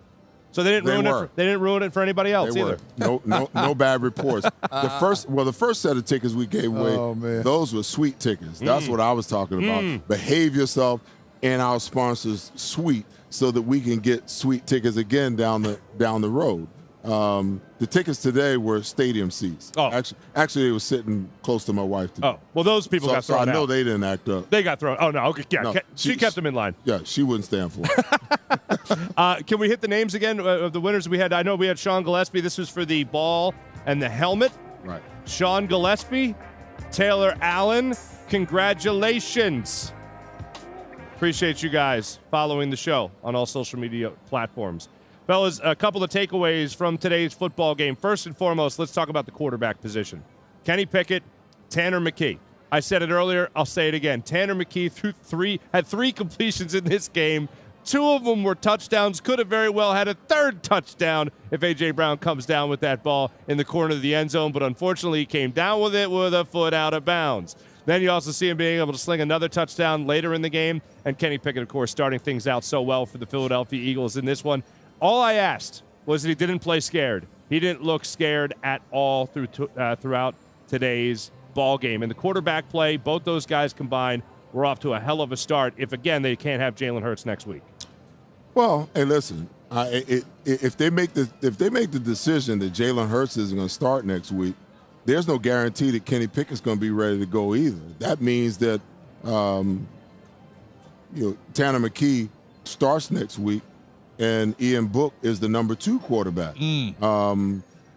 So they didn't ruin it for anybody else either. No bad reports. The first set of tickets we gave away, those were sweet tickets. That's what I was talking about. Behave yourself in our sponsors' suite so that we can get sweet tickets again down the road. The tickets today were stadium seats. Oh. Actually, they were sitting close to my wife today. Oh, well, those people got thrown out. So I know they didn't act up. They got thrown. Oh, no. Okay, yeah. No, she kept them in line. Yeah, she wouldn't stand for it. Can we hit the names again of the winners we had? I know we had Sean Gillespie. This was for the ball and the helmet. Right. Sean Gillespie, Taylor Allen, congratulations. Appreciate you guys following the show on all social media platforms. Fellas, a couple of takeaways from today's football game. First and foremost, let's talk about the quarterback position. Kenny Pickett, Tanner McKee. I said it earlier, I'll say it again. Tanner McKee had three completions in this game. Two of them were touchdowns. Could have very well had a third touchdown if A.J. Brown comes down with that ball in the corner of the end zone. But unfortunately, he came down with it with a foot out of bounds. Then you also see him being able to sling another touchdown later in the game. And Kenny Pickett, of course, starting things out so well for the Philadelphia Eagles in this one. All I asked was that he didn't play scared. He didn't look scared at all throughout today's ball game. And the quarterback play, both those guys combined, were off to a hell of a start. If, again, they can't have Jalen Hurts next week. Well, hey, listen. If they make the decision that Jalen Hurts isn't going to start next week, there's no guarantee that Kenny Pickett's going to be ready to go either. That means that Tanner McKee starts next week, and Ian Book is the number 2 quarterback.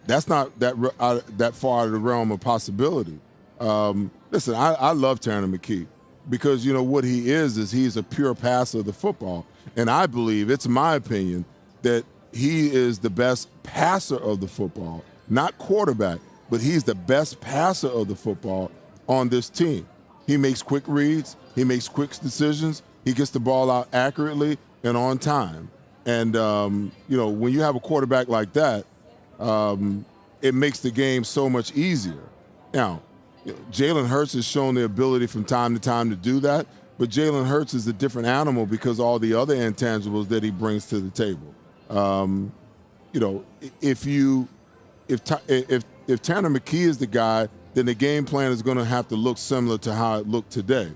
That's not that far out of the realm of possibility. Listen, I love Tanner McKee because what he is he's a pure passer of the football, and I believe, it's my opinion, that he is the best passer of the football, not quarterback, but he's the best passer of the football on this team. He makes quick reads, he makes quick decisions, he gets the ball out accurately and on time. And, when you have a quarterback like that, it makes the game so much easier. Now, Jalen Hurts has shown the ability from time to time to do that, but Jalen Hurts is a different animal because all the other intangibles that he brings to the table. If Tanner McKee is the guy, then the game plan is going to have to look similar to how it looked today.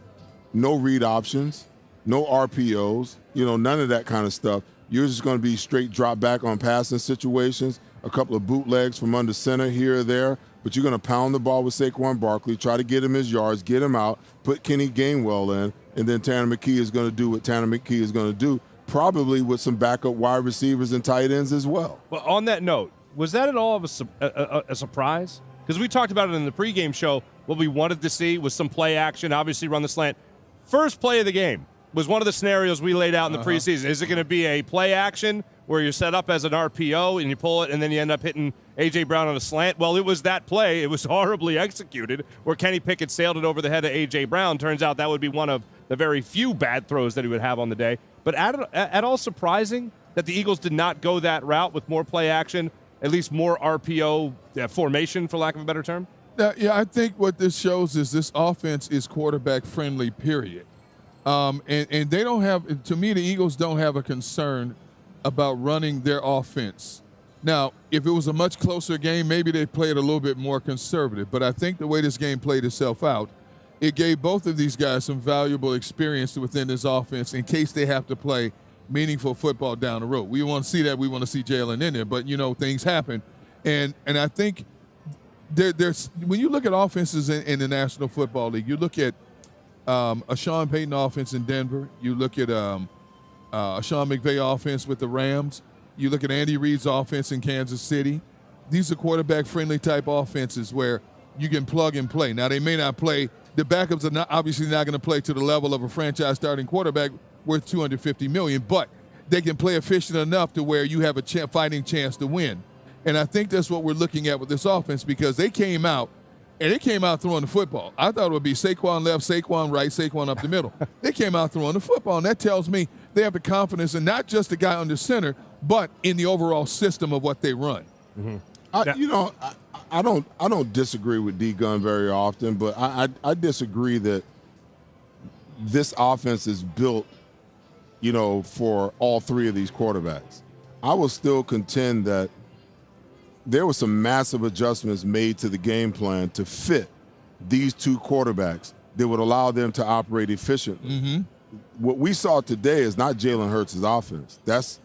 No read options, no RPOs, none of that kind of stuff. You're just going to be straight drop back on passing situations, a couple of bootlegs from under center here or there, but you're going to pound the ball with Saquon Barkley, try to get him his yards, get him out, put Kenny Gainwell in, and then Tanner McKee is going to do what Tanner McKee is going to do, probably with some backup wide receivers and tight ends as well. Well, on that note, was that at all of a surprise? Because we talked about it in the pregame show. What we wanted to see was some play action, obviously run the slant. First play of the game was one of the scenarios we laid out in the preseason. Is it going to be a play action where you're set up as an RPO and you pull it and then you end up hitting A.J. Brown on a slant? Well, it was that play. It was horribly executed where Kenny Pickett sailed it over the head of A.J. Brown. Turns out that would be one of the very few bad throws that he would have on the day. But at all surprising that the Eagles did not go that route with more play action, at least more RPO formation, for lack of a better term? Yeah, I think what this shows is this offense is quarterback friendly, period. And they don't have, to me, the Eagles don't have a concern about running their offense. Now, if it was a much closer game, maybe they played a little bit more conservative. But I think the way this game played itself out, it gave both of these guys some valuable experience within this offense in case they have to play meaningful football down the road. We want to see that. We want to see Jalen in there. But, things happen. And I think there's when you look at offenses in the National Football League, you look at a Sean Payton offense in Denver. You look at a Sean McVay offense with the Rams. You look at Andy Reid's offense in Kansas City. These are quarterback-friendly type offenses where you can plug and play. Now, they may not play. The backups are obviously not going to play to the level of a franchise starting quarterback worth $250 million, but they can play efficient enough to where you have a fighting chance to win. And I think that's what we're looking at with this offense because they came out, and they came out throwing the football. I thought it would be Saquon left, Saquon right, Saquon up the middle. They came out throwing the football, and that tells me they have the confidence in not just the guy under center, but in the overall system of what they run. Mm-hmm. I don't disagree with D. Gunn very often, but I disagree that this offense is built, for all three of these quarterbacks. I will still contend that there were some massive adjustments made to the game plan to fit these two quarterbacks that would allow them to operate efficiently. Mm-hmm. What we saw today is not Jalen Hurts' offense. That's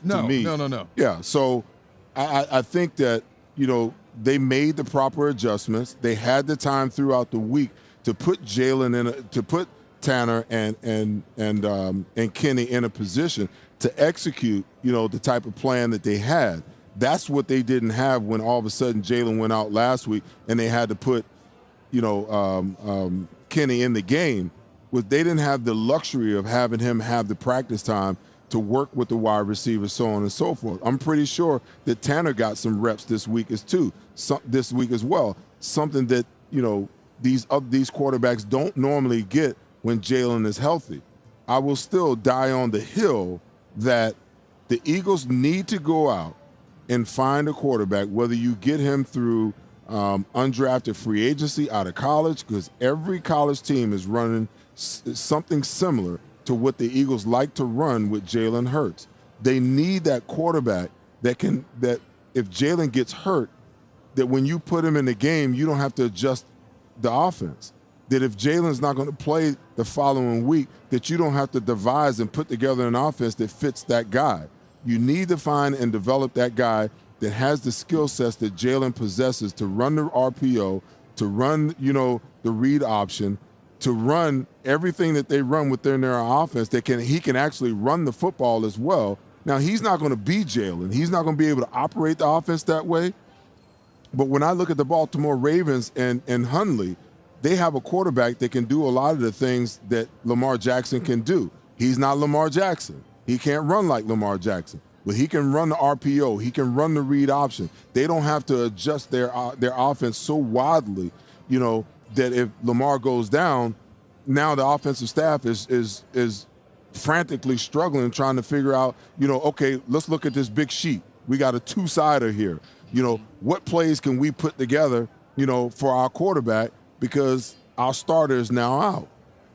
to me. No. Yeah, so I think that, they made the proper adjustments. They had the time throughout the week to put Jalen to put Tanner and Kenny in a position to execute, the type of plan that they had. That's what they didn't have when all of a sudden Jalen went out last week and they had to put, Kenny in the game. Was they didn't have the luxury of having him have the practice time to work with the wide receivers, so on and so forth. I'm pretty sure that Tanner got some reps this week as well. Something that, these quarterbacks don't normally get when Jalen is healthy. I will still die on the hill that the Eagles need to go out and find a quarterback, whether you get him through undrafted free agency out of college, because every college team is running something similar to what the Eagles like to run with Jalen Hurts. They need that quarterback that if Jalen gets hurt, that when you put him in the game, you don't have to adjust the offense. That if Jalen's not going to play the following week, that you don't have to devise and put together an offense that fits that guy. You need to find and develop that guy that has the skill sets that Jalen possesses to run the RPO, to run, the read option, to run everything that they run within their offense. He can actually run the football as well. Now, he's not going to be Jalen. He's not going to be able to operate the offense that way. But when I look at the Baltimore Ravens and Hundley, they have a quarterback that can do a lot of the things that Lamar Jackson can do. He's not Lamar Jackson. He can't run like Lamar Jackson, but he can run the RPO. He can run the read option. They don't have to adjust their offense so wildly, that if Lamar goes down, now the offensive staff is frantically struggling, trying to figure out, okay, let's look at this big sheet. We got a two-sider here. What plays can we put together, for our quarterback, because our starter is now out.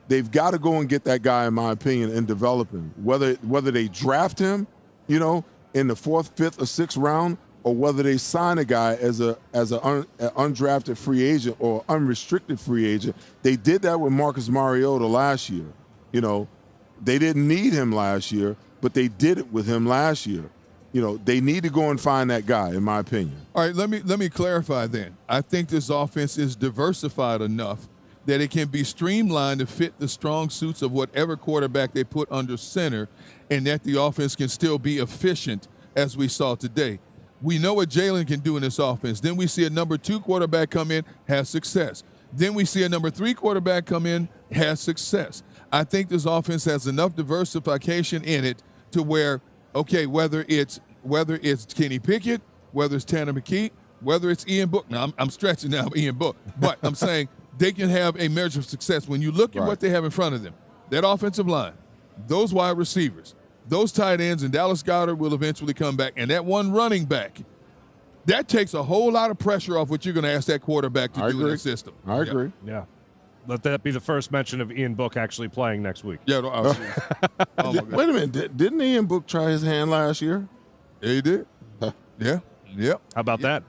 They've got to go and get that guy, in my opinion, and develop him. Whether they draft him, in the 4th, 5th, or 6th round, or whether they sign a guy as an undrafted free agent or unrestricted free agent. They did that with Marcus Mariota last year. They didn't need him last year, but they did it with him last year. You know, they need to go and find that guy, in my opinion. All right, let me clarify then. I think this offense is diversified enough that it can be streamlined to fit the strong suits of whatever quarterback they put under center, and that the offense can still be efficient, as we saw today. We know what Jalen can do in this offense. Then we see a number 2 quarterback come in, has success. Then we see a number 3 quarterback come in, has success. I think this offense has enough diversification in it to where, okay, whether it's Kenny Pickett, whether it's Tanner McKee, whether it's Ian Book. Now, I'm stretching now Ian Book, but I'm saying they can have a measure of success. When you look at what they have in front of them, that offensive line, those wide receivers, those tight ends, and Dallas Goedert will eventually come back, and that one running back, that takes a whole lot of pressure off what you're going to ask that quarterback to do in the system. I agree. Yeah. Let that be the first mention of Ian Book actually playing next week. Yeah. Wait a minute. Didn't Ian Book try his hand last year? Yeah, he did. Yeah. How about that?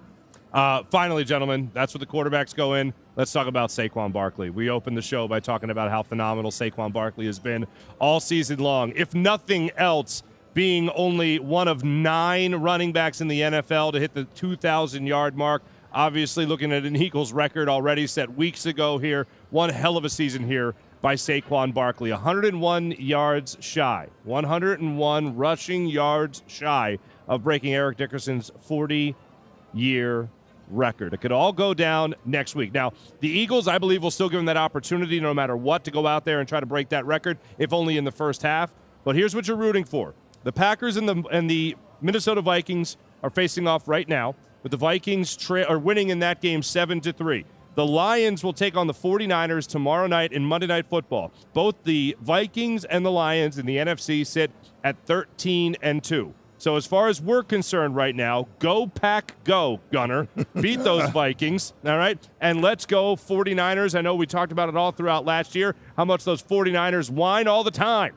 Finally, gentlemen, that's where the quarterbacks go in. Let's talk about Saquon Barkley. We opened the show by talking about how phenomenal Saquon Barkley has been all season long. If nothing else, being only one of 9 running backs in the NFL to hit the 2,000-yard mark. Obviously, looking at an Eagles record already set weeks ago here. One hell of a season here by Saquon Barkley. 101 yards shy. 101 rushing yards shy of breaking Eric Dickerson's 40-year record. It could all go down next week. Now, the Eagles, I believe, will still give him that opportunity no matter what to go out there and try to break that record, if only in the first half. But here's what you're rooting for. The Packers and the Minnesota Vikings are facing off right now, with the Vikings are winning in that game 7-3. The Lions will take on the 49ers tomorrow night in Monday Night Football. Both the Vikings and the Lions in the NFC sit at 13-2. So as far as we're concerned right now, go Pack, go, Gunner. Beat those Vikings, all right? And let's go 49ers. I know we talked about it all throughout last year, how much those 49ers whine all the time.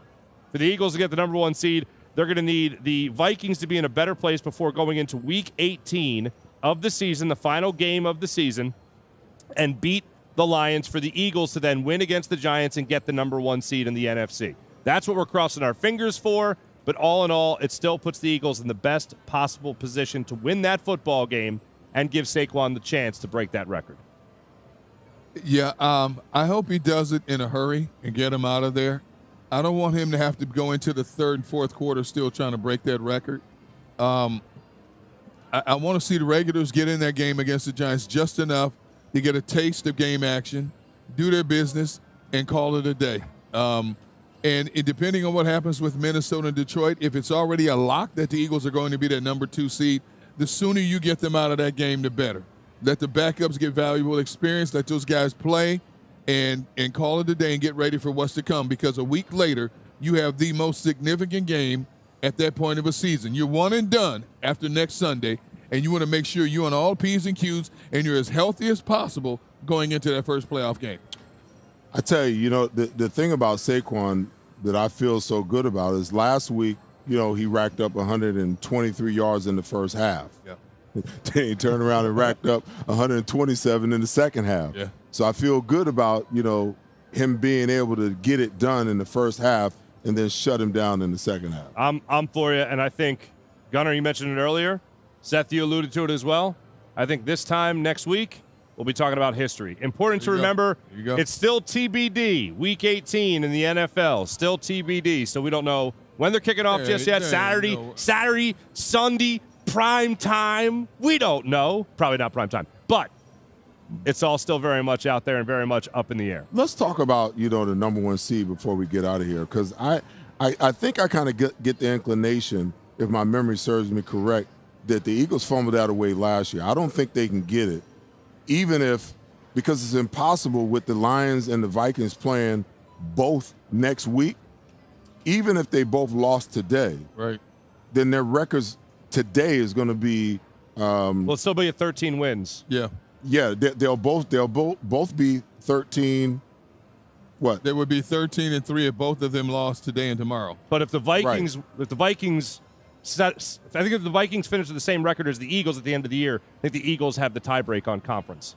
For the Eagles to get the number 1 seed, they're going to need the Vikings to be in a better place before going into Week 18 of the season, the final game of the season, and beat the Lions for the Eagles to then win against the Giants and get the number 1 seed in the NFC. That's what we're crossing our fingers for. But all in all, it still puts the Eagles in the best possible position to win that football game and give Saquon the chance to break that record. Yeah, I hope he does it in a hurry and get him out of there. I don't want him to have to go into the 3rd and 4th quarter still trying to break that record. I want to see the regulars get in that game against the Giants just enough to get a taste of game action, do their business, and call it a day. And depending on what happens with Minnesota and Detroit, if it's already a lock that the Eagles are going to be that number 2 seed, the sooner you get them out of that game, the better. Let the backups get valuable experience. Let those guys play and call it a day and get ready for what's to come, because a week later, you have the most significant game at that point of a season. You're one and done after next Sunday, and you want to make sure you're on all P's and Q's and you're as healthy as possible going into that first playoff game. I tell you, the thing about Saquon that I feel so good about is last week, he racked up 123 yards in the first half. Yeah. Then he turned around and racked up 127 in the second half. Yeah. So I feel good about, him being able to get it done in the first half and then shut him down in the second half. I'm for you, and I think, Gunnar, you mentioned it earlier. Seth, you alluded to it as well. I think this time next week, we'll be talking about history. Important to remember, it's still TBD, Week 18 in the NFL, still TBD. So we don't know when they're kicking off just yet. Saturday, Sunday, prime time. We don't know. Probably not prime time. But it's all still very much out there and very much up in the air. Let's talk about, the number 1 seed before we get out of here, because I think I kind of get the inclination, if my memory serves me correct, that the Eagles fumbled that away last year. I don't think they can get it. Even if, because it's impossible with the Lions and the Vikings playing both next week, even if they both lost today, right, then their records today is going to be. Will still be at 13 wins. Yeah. Yeah, they'll both be 13. What? They would be 13-3 if both of them lost today and tomorrow. But if the Vikings, if the Vikings finish with the same record as the Eagles at the end of the year, I think the Eagles have the tiebreak on conference.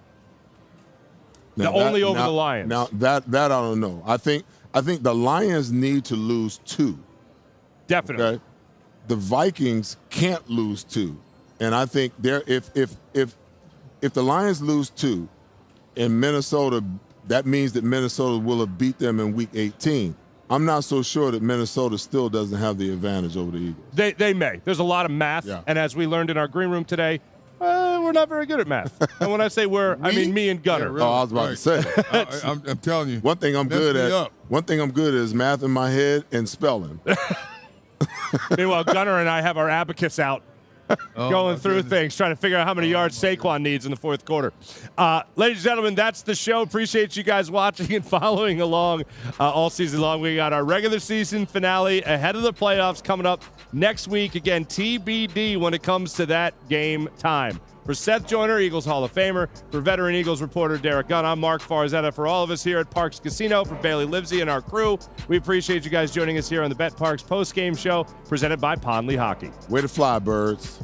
Only over the Lions. Now that I don't know. I think the Lions need to lose 2 Definitely. Okay? The Vikings can't lose 2. And I think if the Lions lose 2 in Minnesota, that means that Minnesota will have beat them in Week 18. I'm not so sure that Minnesota still doesn't have the advantage over the Eagles. They may. There's a lot of math, and as we learned in our green room today, we're not very good at math. And when I say we're, I mean me and Gunner. Yeah, really. Oh, I was about to say. I'm telling you. One thing I'm good at. One thing I'm good at is math in my head and spelling. Meanwhile, Gunner and I have our abacus out. Going through things, trying to figure out how many yards Saquon needs in the fourth quarter. Ladies and gentlemen, that's the show. Appreciate you guys watching and following along all season long. We got our regular season finale ahead of the playoffs coming up next week. Again, TBD when it comes to that game time. For Seth Joyner, Eagles Hall of Famer, for veteran Eagles reporter Derrick Gunn, I'm Marc Farzetta. For all of us here at Parx Casino, for Bailey Livesey and our crew, we appreciate you guys joining us here on the betPARX postgame show presented by Lehocky. Way to fly, birds.